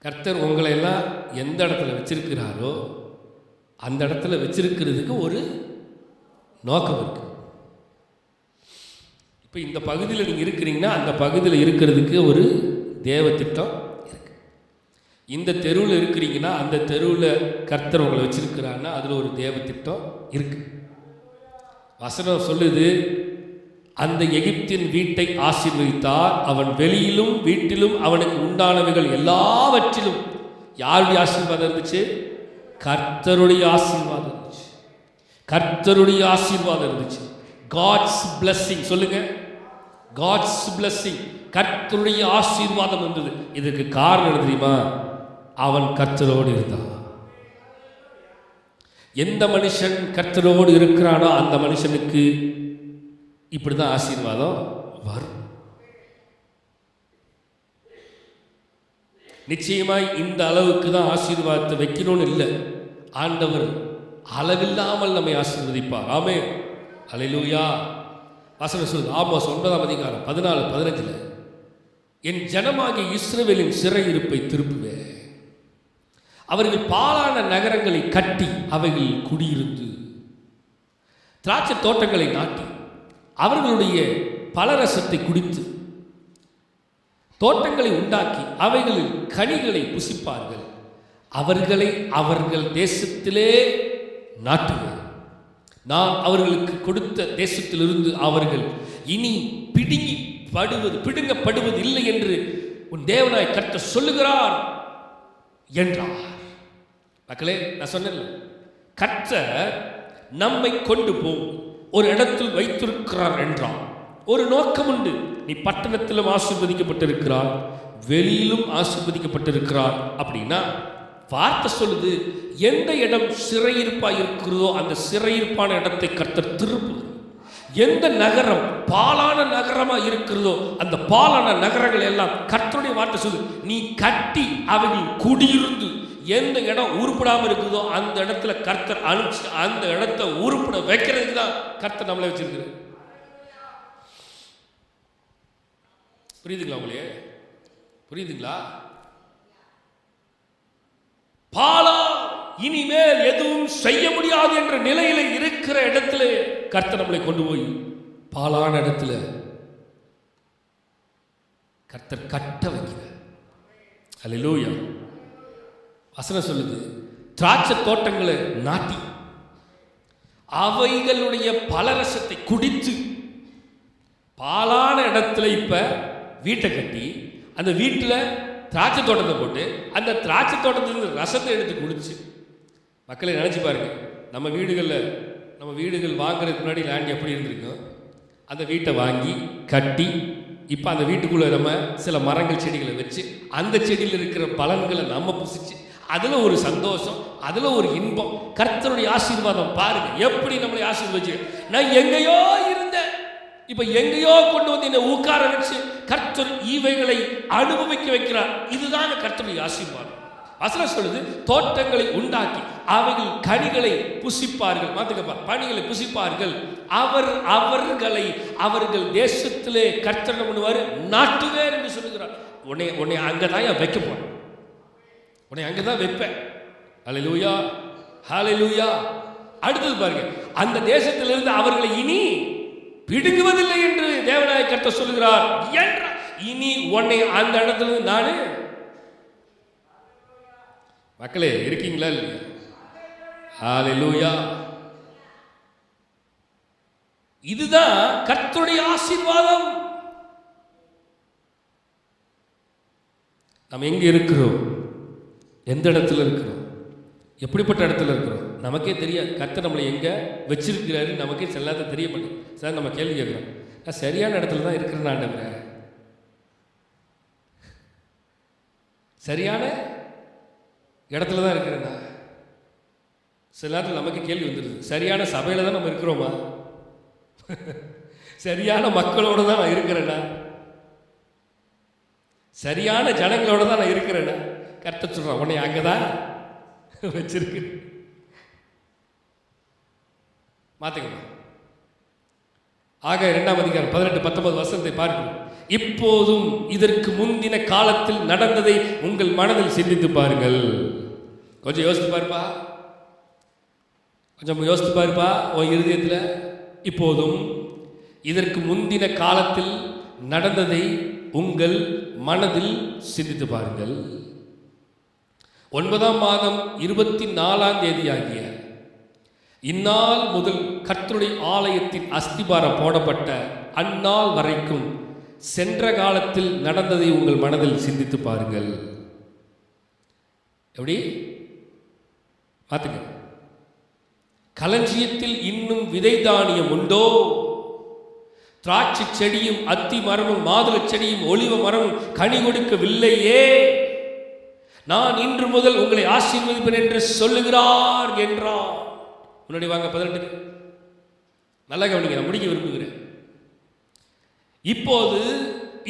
கர்த்தர் உங்களை எல்லாம் எந்த இடத்துல வச்சிருக்கிறாரோ அந்த இடத்துல வச்சிருக்கிறதுக்கு ஒரு நோக்கம் இருக்கு. இப்போ இந்த பகுதியில் நீங்கள் இருக்கிறீங்கன்னா அந்த பகுதியில் இருக்கிறதுக்கு ஒரு தேவ திட்டம் இருக்கு. இந்த தெருவில் இருக்கிறீங்கன்னா அந்த தெருவில் கர்த்தர் உங்களை வச்சிருக்கிறான்னா அதில் ஒரு தேவ திட்டம் இருக்கு. வசனம் சொல்லுது, அந்த எகிப்தின் வீட்டை ஆசீர்வதித்தார். அவன் வெளியிலும் வீட்டிலும் அவனுக்கு உண்டானவைகள் எல்லாவற்றிலும் யாருடைய ஆசீர்வாதம் இருந்துச்சு? கர்த்தருடைய ஆசீர்வாதம் இருந்துச்சு. கர்த்தருடைய ஆசீர்வாதம் இருந்துச்சு. காட்ஸ் பிளஸிங், சொல்லுங்க, காட்ஸ் பிளஸிங். கர்த்தருடைய ஆசீர்வாதம் இருந்தது. இதுக்கு காரணம் என்ன தெரியுமா? அவன் கர்த்தரோடு இருந்தான். எந்த மனுஷன் கர்த்தரோடு இருக்கிறானோ அந்த மனுஷனுக்கு இப்படிதான் ஆசீர்வாதம் வரும். நிச்சயமாய் இந்த அளவுக்கு தான் ஆசீர்வாதத்தை வைக்கணும்னு இல்லை. ஆண்டவர் அளவில்லாமல் நம்மை ஆசீர்வதிப்பார். ஆமென், அல்லேலூயா. வசனம் சொல்லுது, ஆமோஸ் 9:14, 15. என் ஜனமாகிய இஸ்ரவேலின் சிறையிருப்பை திருப்புவேன். அவர்கள் பாழான நகரங்களை கட்டி அவைகள் குடியிருந்து திராட்சை தோட்டங்களை நாட்டி அவர்களுடைய பலரசத்தை குடித்து தோட்டங்களை உண்டாக்கி அவைகளில் கனிகளை புசிப்பார்கள். அவர்களை அவர்கள் தேசத்திலே நாட்டுவேன். நான் அவர்களுக்கு கொடுத்த தேசத்திலிருந்து அவர்கள் இனி பிடுங்கப்படுவது இல்லை என்று உன் தேவனாய் கர்த்தர் சொல்லுகிறார் என்றார். மக்களே, நான் சொன்னேன், கர்த்தர் நம்மை கொண்டு போ ஒரு இடத்தில் வைத்திருக்கிறார் என்றார். ஒரு நோக்கம் உண்டு. நீ பட்டணத்திலும் ஆசீர்வதிக்கப்பட்டிருக்கிறார், வெளியிலும் ஆசீர்வதிக்கப்பட்டிருக்கிறார். அப்படின்னா வார்த்தை சொல்லுது, எந்த இடம் சிறையிருப்பாக இருக்கிறதோ அந்த சிறையிருப்பான இடத்தை கர்த்தர் திருப்புவார். எந்த நகரம் பாலான நகரமாக இருக்கிறதோ அந்த பாலான நகரங்கள் எல்லாம் கர்த்தருடைய வார்த்தை சொல்லுது, நீ கட்டி அவைகள் குடியிருந்து எந்த இடம் உருப்படாமல் இருக்குதோ அந்த இடத்துல கர்த்தர் அனுப்பிச்சு அந்த இடத்தை உருப்பட வைக்கிறதுக்கு தான் கர்த்தர் நம்மளை வச்சிருக்கிறார். புரியுதுங்களா? உங்களே புரியுதுங்களா? பாலா இனிமேல் எதுவும் செய்ய முடியாது என்ற நிலையில இருக்கிற இடத்துல கர்த்தர் நம்மளை கொண்டு போய் பாலான இடத்துல கர்த்தர் கட்ட வைக்கிறார். அல்லேலூயா. வசனம் சொல்லுது, திராட்சை தோட்டங்களை நாட்டி அவைகளுடைய பலரசத்தை குடித்து பாலான இடத்துல இப்ப வீட்டை கட்டி அந்த வீட்டில் திராட்சை தோட்டத்தை போட்டு அந்த திராட்சை தோட்டத்திலிருந்து ரசத்தை எடுத்து குடிச்சு. மக்களை நினச்சி பாருங்க, நம்ம வீடுகள் வாங்குறதுக்கு முன்னாடி லேண்ட் எப்படி இருந்திருக்கும். அந்த வீட்டை வாங்கி கட்டி இப்போ அந்த வீட்டுக்குள்ளே நம்ம சில மரங்கள் செடிகளை வச்சு அந்த செடியில் இருக்கிற பலன்களை நம்ம புசிச்சு அதில் ஒரு சந்தோஷம், அதில் ஒரு இன்பம். கர்த்தருடைய ஆசீர்வாதம் பாருங்க எப்படி நம்மளை ஆசீர்வதிச்சு. நான் எங்கேயோ இருந்தேன், இப்ப எங்கேயோ கொண்டு வந்து என்னை உட்கார வச்சு கர்த்தர் இவைகளை அனுபவிக்க வைக்கிறார். இதுதான் கர்த்தருடைய ஆசீர்வாதம். வசனம் சொல்லுது, தோட்டங்களை உண்டாக்கி அவைகள் கனிகளை புசிப்பார்கள். மாத்துக்கப்பா, பனிகளை புசிப்பார்கள். அவர்கள் தேசத்திலே கர்த்தர் பண்ணுவார், நாட்டுவேன் என்று சொல்லுகிறார். உன்னை அங்கதான் வைக்க போறேன், உன்னை அங்கதான் வைப்பேன். ஹல்லேலூயா, ஹல்லேலூயா. அடுத்தது பாருங்க, அந்த தேசத்திலிருந்து அவர்களை இனி பிடுங்குவதில்லை என்று தேவனாய கர்த்தர் சொல்லுகிறார். இனி உன்னை அந்த இடத்துல நானு. மக்களே இருக்கீங்களா? ஹல்லேலூயா. இதுதான் கர்த்தருடைய ஆசீர்வாதம். நாம் எங்க இருக்கிறோம், எந்த இடத்துல இருக்கிறோம், எப்படிப்பட்ட இடத்துல இருக்கிறோம் நமக்கே தெரியாது. கர்த்தர் நம்மளை எங்கே வச்சிருக்கிறாரு நமக்கே செல்லாத தெரிய மாட்டேங்குது. சார் நம்ம கேள்வி கேட்குறோம், நான் சரியான இடத்துல தான் இருக்கிறேன் ஆண்டவரே, சரியான இடத்துல தான் இருக்கிறேன்னா? சில நேரத்தில் நமக்கு கேள்வி வந்துடுது, சரியான சபையில் தான் நம்ம இருக்கிறோமா? சரியான மக்களோடு தான் நான் இருக்கிறேன்னா? சரியான ஜனங்களோட தான் நான் இருக்கிறேன்னா? கர்த்தர் சொல்கிறான், உன்னை அங்கே தான் வச்சிருக்கு, மாற்றிக்கணும். ஆக 2ஆம் அதிகாரம் 18-19 வசனத்தை பார்க்கணும். இப்போதும் இதற்கு முந்தின காலத்தில் நடந்ததை உங்கள் மனதில் சிந்தித்து பாருங்கள். கொஞ்சம் யோசித்து பாருப்பா, கொஞ்சம் யோசித்து பாருப்பா உன் இருதயத்தில். இப்போதும் இதற்கு முந்தின காலத்தில் நடந்ததை உங்கள் மனதில் சிந்தித்து பாருங்கள். 9ஆம் மாதம் 24ஆம் தேதியாகிய இந்நாள் முதல் கர்த்தருடைய ஆலயத்தின் அஸ்திபாரம் போடப்பட்ட அந்நாள் வரைக்கும் சென்ற காலத்தில் நடந்ததை உங்கள் மனதில் சிந்தித்து பாருங்கள். எப்படி பார்த்துங்க. களஞ்சியத்தில் இன்னும் விதை தானியம் உண்டோ? திராட்சை செடியும் அத்தி மரமும் மாதுளை செடியும் ஒலிவ மரமும் கனி கொடுக்கவில்லையே. நான் இன்று முதல் உங்களை ஆசீர்வதிப்பேன் என்று சொல்லுகிறார் என்றார். முன்னாடி வாங்க 18. நல்லா கவனிங்க, நான் முடிக்க விரும்புகிறேன். இப்போது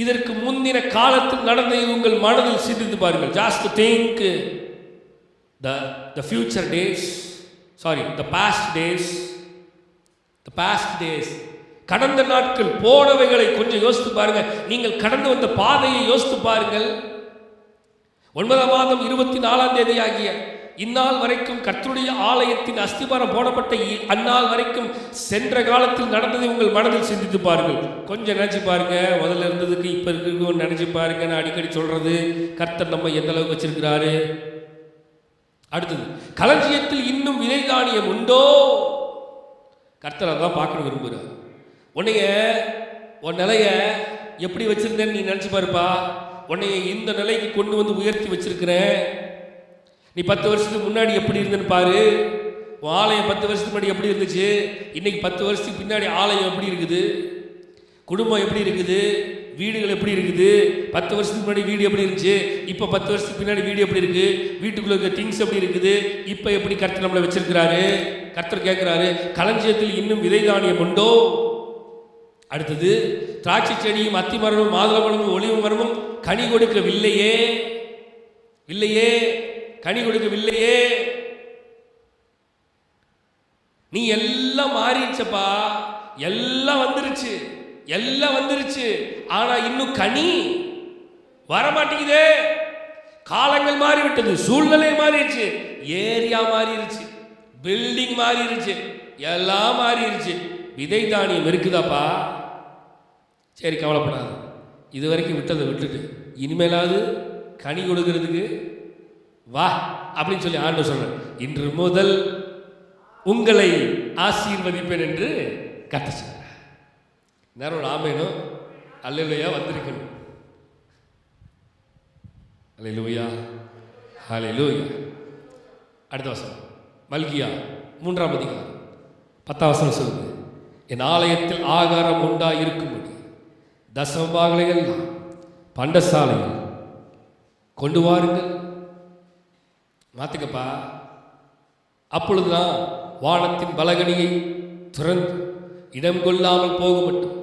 இதற்கு முந்தின காலத்தில் நடந்ததை உங்கள் மனதில் சிந்தித்து பாருங்கள். Just think the future days, sorry, the past days. கடந்த நாட்கள் போனவைகளை கொஞ்சம் யோசித்து பாருங்க. நீங்கள் கடந்து வந்த பாதையை யோசித்து பாருங்கள். 9ஆம் மாதம் 24ஆம் தேதி ஆகிய இந்நாள் வரைக்கும் கர்த்தருடைய ஆலயத்தின் அஸ்திபாரம் போடப்பட்ட அந்நாள் வரைக்கும் சென்ற காலத்தில் நடந்ததை உங்கள் மனதில் சிந்தித்து பாருங்கள். கொஞ்சம் நினைச்சு பாருங்க. முதல்ல இருந்ததுக்கு இப்ப இருக்கு நினைச்சு பாருங்க. நான் அடிக்கடி சொல்றது, கர்த்தர் நம்ம எந்த அளவுக்கு வச்சிருக்கிறாரு. அடுத்தது, களஞ்சியத்தில் இன்னும் விதை தானியம் உண்டோ? கர்த்தர் அதான் பார்க்க விரும்புகிறார். உன் நிலைய எப்படி வச்சிருந்தேன்னு நீ நினைச்சு பாருப்பா. உன்னைய இந்த நிலைக்கு கொண்டு வந்து உயர்த்தி வச்சிருக்கிறேன். நீ 10 வருஷத்துக்கு முன்னாடி எப்படி இருந்தேன்னு பாரு. உன் ஆலயம் 10 வருஷத்துக்கு முன்னாடி எப்படி இருந்துச்சு, இன்னைக்கு 10 வருஷத்துக்கு பின்னாடி ஆலயம் எப்படி இருக்குது, குடும்பம் எப்படி இருக்குது, வீடுகள் எப்படி இருக்குது. 10 வருஷத்துக்கு முன்னாடி வீடு எப்படி இருந்துச்சு, இப்போ 10 வருஷத்துக்கு பின்னாடி வீடு எப்படி இருக்கு, வீட்டுக்குள்ள இருக்க திங்ஸ் எப்படி இருக்குது, இப்போ எப்படி கர்த்தர் நம்மளை வச்சிருக்கிறாரு. கர்த்தர் கேட்கிறாரு, களஞ்சியத்தில் இன்னும் விதை தானியம் உண்டோ? அடுத்தது, திராட்சை செடியும் அத்தி மரமும் மாதுளை மரமும் ஒலிவ மரமும் கனி கொடுக்கவில்லையே, இல்லையே, கனி கொடுக்கவில்லையே. நீ எல்லாம் மாறிடுச்சப்பா, எல்லாம் வந்துருச்சு, எல்லாம் வந்துருச்சு, ஆனா இன்னும் கனி வரமாட்டேங்குதே. காலங்கள் மாறிவிட்டது, சூழ்நிலை மாறிடுச்சு, ஏரியா மாறிடுச்சு, பில்டிங் மாறிடுச்சு, எல்லாம் மாறிடுச்சு. விதை தானியம் இருக்குதாப்பா? சரி, கவலைப்படாது. இது வரைக்கும் விட்டதை விட்டுட்டு இனிமேலாவது கனி கொடுக்கறதுக்கு வா அப்படின்னு சொல்லி ஆண்டவர் சொல்றார். இன்று முதல் உங்களை ஆசீர்வதிப்பேன் என்று கர்த்தர் சொல்றார். நேரம் ஆமேனும் அல்லேலூயா வந்திருக்கணும். அல்லேலூயா, ஹல்லேலூயா. அடுத்த வசனம் மல்கியா 3ஆம் அதிகாரம் 10ஆம் வசனம் சொல்லுது, என் ஆலயத்தில் ஆகாரம் உண்டாயிருக்கும்படி தசமபாகங்கள் பண்டசாலையில் கொண்டு வாருங்கள். மாத்துக்கப்பா. அப்பொழுதுதான் வானத்தின் பலகணியை திறந்து இடம் கொள்ளாமல் போக மட்டும்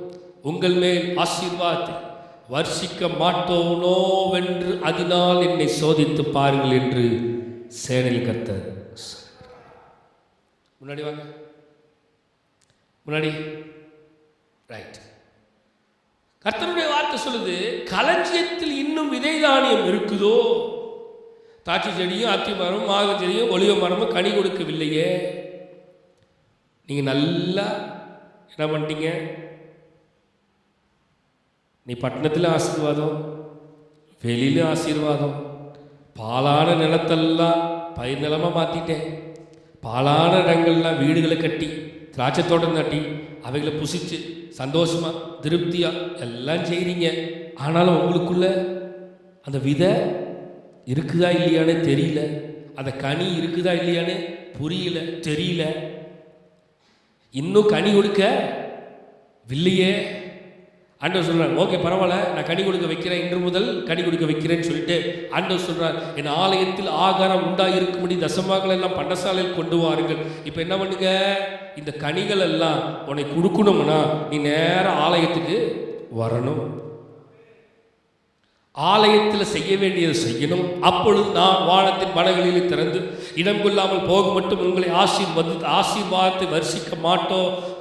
உங்கள் மேல் ஆசீர்வாதத்தை வர்ஷிக்க மாட்டோனோவென்று அதனால் என்னை சோதித்து பாருங்கள் என்று சேனையில் கர்த்தர். முன்னாடி வாங்க, முன்னாடி. ரைட். கர்த்தருடைய வார்த்தை சொல்லுது, களஞ்சியத்தில் இன்னும் விதை தானியம் இருக்குதோ? திராட்சை செடியும் அத்தி மரமும் மாதுளை செடியும் ஒலிவ மரமும் கனி கொடுக்கவில்லையே. நீங்க நல்லா என்ன பண்ணிட்டீங்க? நீ பட்டணத்தில் ஆசீர்வாதம், வெளியில ஆசீர்வாதம், பாலான நிலத்தெல்லாம் பயிர் நிலமா மாத்திட்டேன், பாலான இடங்கள்லாம் வீடுகளை கட்டி திராட்சை தோட்டம் நட்டி அவைகளை புசிச்சு சந்தோஷமா திருப்தியா எல்லாம் செய்றீங்க. ஆனாலும் உங்களுக்குள்ள அந்த விதை இருக்குதா இல்லையான்னு தெரியல, அந்த கனி இருக்குதா இல்லையான்னு புரியல, தெரியல. இன்னும் கனி கொடுக்க வில்லையே. ஆண்டவர் சொல்றார், ஓகே பரவாயில்ல, நான் கனி கொடுக்க வைக்கிறேன், இன்று முதல் கனி கொடுக்க வைக்கிறேன்னு சொல்லிட்டு ஆண்டவர் சொல்றார், என் ஆலயத்தில் ஆகாரம் உண்டாயிருக்கும்படி தசமாக்கள் எல்லாம் பண்டசாலையில் கொண்டு வாருங்கள். இப்போ என்ன பண்ணுங்க, இந்த கனிகள் எல்லாம் உனக்கு கொடுக்கணும்னா நீ நேரம் ஆலயத்துக்கு வரணும், ஆலயத்தில் செய்ய வேண்டியதை செய்யணும். அப்பொழுது நான் வானத்தின் மலைகளில் திறந்து இடம் கொள்ளாமல் போக மட்டும் உங்களை ஆசீர்வாதத்தை வர்ஷிக்க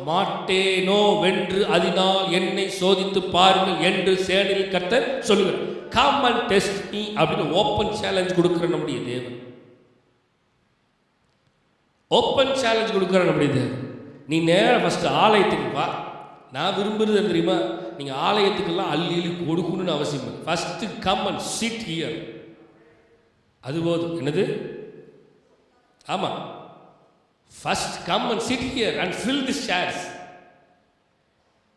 மாட்டேனோ வென்று அதனால் என்னை சோதித்து பாருங்கள் என்று சேனையில் கர்த்தர் சொல்லுகிறார். கம் அண்ட் டெஸ்ட் மீ அப்படின்னு ஓப்பன் சேலஞ்ச் கொடுக்கிற நம்முடைய தேவன், ஓப்பன் சேலஞ்ச் கொடுக்கிற நம்முடைய தேவன். நீ நேரம் ஃபர்ஸ்ட் ஆலயத்துக்கு வா. நான் விரும்புறது தெரியுமா, நீங்க ஆலயத்துக்கெல்லாம் அள்ளி கொடுக்கணும்னு அவசியம் இல்லை. First come and chit here, அது போதும். என்னது? ஆமா, first come and chit here and fill the chairs.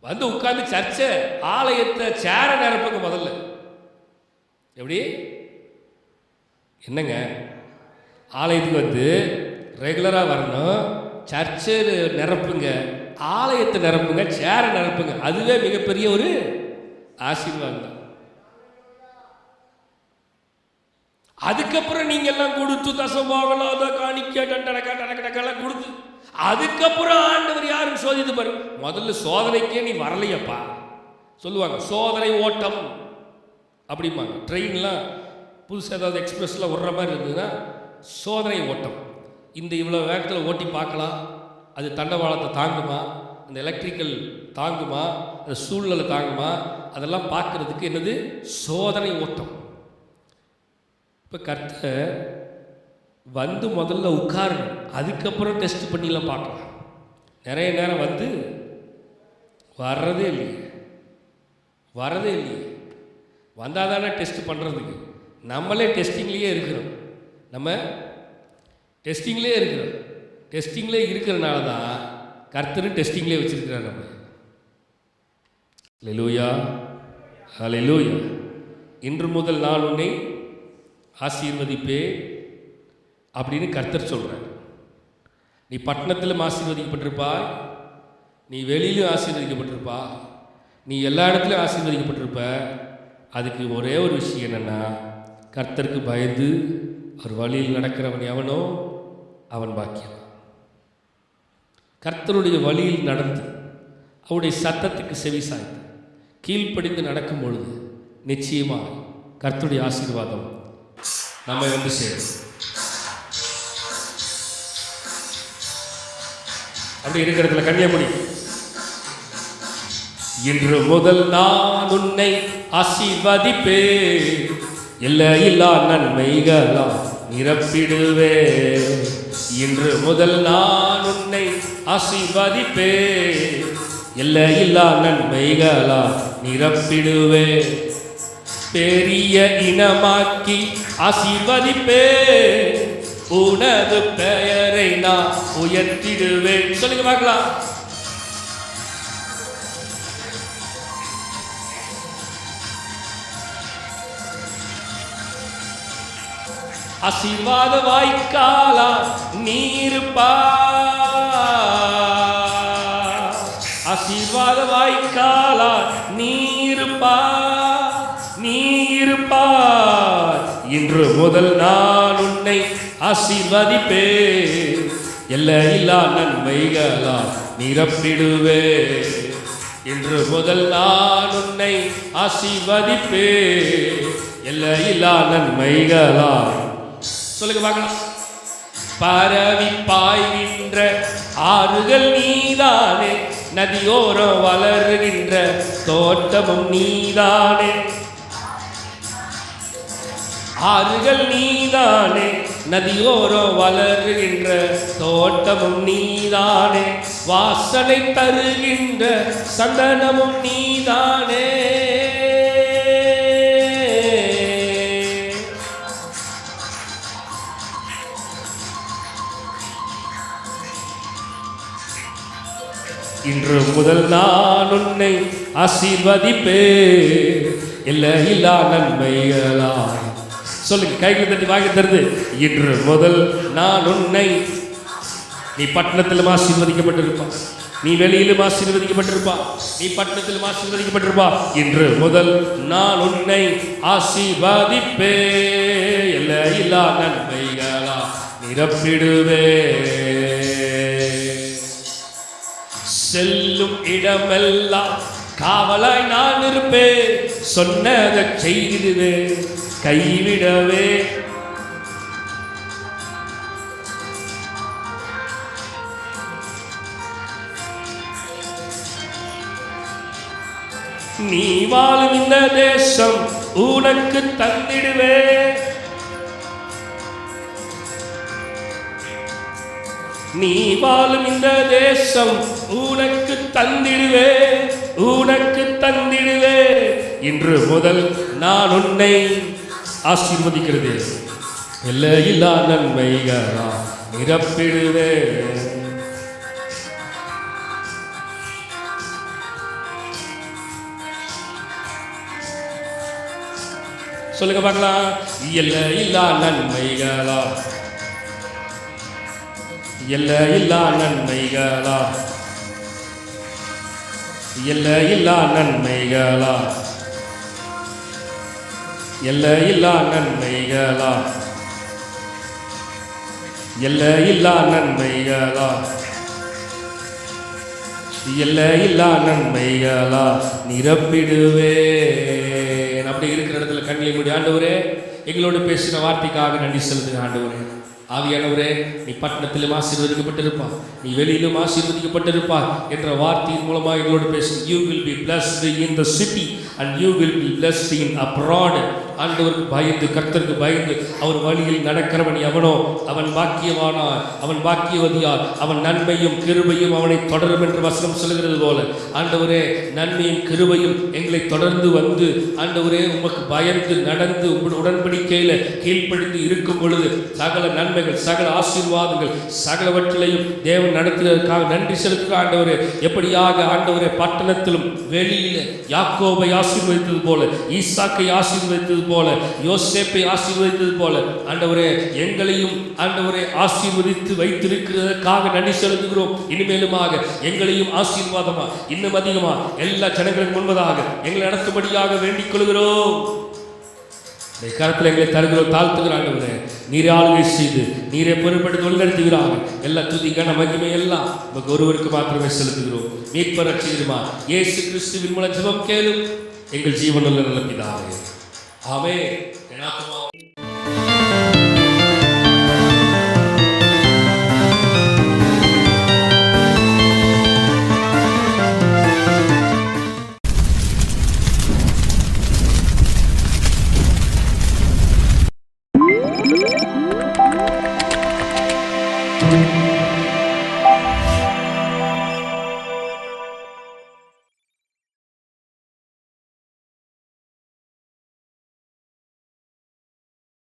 வந்து உட்கார்ந்து சர்ச்சை ஆலயத்தை சேர நிரப்புங்க முதல்ல. எப்படி? என்னங்க, ஆலயத்துக்கு வந்து ரெகுலரா வரணும், சர்ச்சை நிரப்புங்க, ஆலயத்தை நிரப்புங்க, சேர நிரப்புங்க. அதுவே மிகப்பெரிய ஒரு ஆசீர்வாதம் தான். அதுக்கப்புறம் நீங்க எல்லாம் கொடுத்து தசமாகலாம் காணிக்க கொடுத்து அதுக்கப்புறம் ஆண்டவர் யாரும் சோதித்து பாரு. முதல்ல சோதனைக்கே நீ வரலையப்பா சொல்லுவாங்க. சோதனை ஓட்டம் அப்படிம்பாங்க. ட்ரெயின்லாம் புதுசாக ஏதாவது எக்ஸ்பிரஸ்லாம் விடுற மாதிரி இருந்ததுன்னா சோதனை ஓட்டம். இந்த இவ்வளோ வேகத்தில் ஓட்டி பார்க்கலாம், அது தண்டவாளத்தை தாங்குமா, அந்த எலக்ட்ரிக்கல் தாங்குமா, அந்த சூழ்நிலை தாங்குமா, அதெல்லாம் பார்க்கறதுக்கு என்னது சோதனை ஓட்டம். இப்போ கர்த்தர் வந்து முதல்ல உட்காரணும், அதுக்கப்புறம் டெஸ்ட் பண்ணிலாம் பார்க்கலாம். நிறைய நேரம் வந்து வர்றதே இல்லையே, வந்தால் தானே டெஸ்ட் பண்ணுறதுக்கு. நம்மளே டெஸ்டிங்லேயே இருக்கிறோம், டெஸ்டிங்லேயே இருக்கிறனால தான் கர்த்தரும் டெஸ்டிங்லேயே வச்சுருக்கிறார் நம்ம. ஹல்லேலூயா, ஹல்லேலூயா. இன்று முதல் நான் உன்னை ஆசீர்வதிப்பேன் அப்படின்னு கர்த்தர் சொல்கிறார். நீ பட்டணத்திலும் ஆசீர்வதிக்கப்பட்டிருப்பாய், நீ வெளியிலும் ஆசீர்வதிக்கப்பட்டிருப்பா, நீ எல்லா இடத்துலையும் ஆசீர்வதிக்கப்பட்டிருப்ப. அதுக்கு ஒரே ஒரு விஷயம் என்னென்னா, கர்த்தருக்கு பயந்து அவர் வழியில் நடக்கிறவன் எவனோ அவன் பாக்கியவன். கர்த்தருடைய வழியில் நடந்து அவருடைய சத்தத்துக்கு செவி சாய்த்து கீழ்ப்படிந்து நடக்கும் பொழுது நிச்சயமாக கர்த்தருடைய ஆசீர்வாதம் நம்மை வந்து சேரும். அப்படி இருக்கிறதுல கன்னியாகுமரி, இன்று முதல் நான் உன்னை ஆசீர்வதிப்பேன், எல்லையில்லா நன்மைகளா நிரப்பிடுவேன். இன்று முதல் நான் உன்னை ஆசீர்வதிப்பேன், எல்லையில்லா நன்மைகளா நிரப்பிடுவேன். பெரிய இனமாக்கி ஆசீர்வதிப்பேன், உனது பெயரை நான் உயர்த்திடுவேன். சொல்லுங்க பார்க்கலாம். ஆசீர்வாத வாய்க்காலா நீருப்பா, ஆசீர்வாத வாய்க்காலா நீருப்பா, நீருப்பா. இன்று முதல் நான் உன்னை ஆசீர்வதிப்பேன், எல்லையில்லா நன்மைகளா நிரப்பிடுவேன். இன்று முதல் நான் உன்னை ஆசீர்வதிப்பேன், எல்லையில்லா நன்மைகளா. சொல்லுங்க பார்க்கலாம். பரவி பாய்கின்ற ஆறுகள் நீதானே, நதியோரம் வளருகின்ற தோட்டமும் நீதானே. ஆறுகள் நீதானே, நதியோரம் வளருகின்ற தோட்டமும் நீதானே. வாசனை தருகின்ற சந்தனமும் நீதானே. இன்று முதல் நான் உன்னை ஆசீர்வதிப்பேன், எல்லையில்லா நன்மைகளா. சொல்லுங்க, கைகளை தட்டி வாங்கி தருது. இன்று முதல் நான் உன்னை, நீ பட்டணத்திலும் ஆசீர்வதிக்கப்பட்டிருப்பா, நீ வெளியிலும் ஆசீர்வதிக்கப்பட்டிருப்பா, நீ பட்டணத்திலும் ஆசீர்வதிக்கப்பட்டிருப்பா. இன்று முதல் நான் உன்னை ஆசீர்வதிப்பேன், எல்லையில்லா நன்மைகளா நிரப்பிடுவேன். செல்லும் இடமெல்லாம் காவலாய் நான் இருப்பேன், சொன்னதை செய்திடுவேன், கைவிடவே. நீ வாழும் இந்த தேசம் உனக்கு தந்திடுவேன், நீ வாழும் இந்த தேசம் உனக்கு தந்திடுவே, உனக்கு தந்திடுவே. இன்று முதல் நான் உன்னை ஆசீர்வதிக்கிறது, எல்லையில்லா நன்மைகளா நிரப்பிடுவே. சொல்லுங்க பார்க்கலாம். எல்லையில்லா நன்மைகளா, எல்லையில்லா நன்மைகளா, எல்லையில்லா நன்மைகளா, எல்லையில்லா நன்மைகளா, எல்லையில்லா நன்மைகளா, எல்லையில்லா நன்மைகளா நிரப்பிடுவேன். அப்படி இருக்கிற இடத்துல கண்களை மூடி, ஆண்டவரே எங்களோடு பேசின வார்த்தைக்காக நன்றி செலுத்துங்க. ஆண்டவரே ஆவியானவரே, நீ பட்டணத்திலும் ஆசீர்வதிக்கப்பட்டிருப்பார், நீ வெளியிலும் ஆசீர்வதிக்கப்பட்டிருப்பார் என்ற வார்த்தையின் மூலமாக எங்களோடு பேசும். You will be blessed in the city and you will be blessed in abroad. ஆண்டவருக்கு பயந்து, கர்த்தருக்கு பயந்து அவர் வழியில் நடக்கிறவன் எவனோ அவன் பாக்கியவானார், அவன் பாக்கியவதியார், அவன் நன்மையும் கிருபையும் அவனை தொடரும் என்று வசனம் சொல்கிறது போல ஆண்டவரே, நன்மையும் கிருபையும் எங்களை தொடர்ந்து வந்து ஆண்டவரே உமக்கு பயந்து நடந்து உடன்படிக்கையில கீழ்ப்படிந்து இருக்கும் பொழுது சகல நன்மைகள், சகல ஆசீர்வாதங்கள், சகலவற்றிலையும் தேவன் நடத்துவதற்காக நன்றி செலுத்துகிற ஆண்டவரே. எப்படியாக ஆண்டவரே பட்டணத்திலும் வெளியில யாக்கோபை ஆசீர்வதித்தது போல, ஈசாக்கை ஆசீர்வதித்தது போல, யோசேப்பை ஆசீர்வதித்தது போல ஆண்டவரே எங்களையும் ஆண்டவரே ஆசீர்வதித்து வைத்திருக்கிறதற்காக நன்றி செலுத்துகிறோம். இனிமேலுமாக எங்களையும் ஆசீர்வாதமா இன்னும் அதிகமா எல்லா ஜனங்களுக்கு முன்பதாக எங்களை நடத்தும்படியாக வேண்டிக் கொள்கிறோம். கரத்தில் எங்களை தருகிறோம், தாழ்த்துகிற ஆண்டவரே, நீரே ஆளுகை செய்து நீரே பொறுப்பெடுத்து வழிநடத்துகிறாங்க. எல்லா துதி கன மகிமை எல்லாம் நமக்கு ஒருவருக்கு மாத்திரமே செலுத்துகிறோம். மீட்பர் ரட்சகருமா இயேசு கிறிஸ்துவின் மூலம் ஜெபம் கேளும் எங்கள் ஜீவனுள்ள நல்ல பிதாவே. ஆமென்.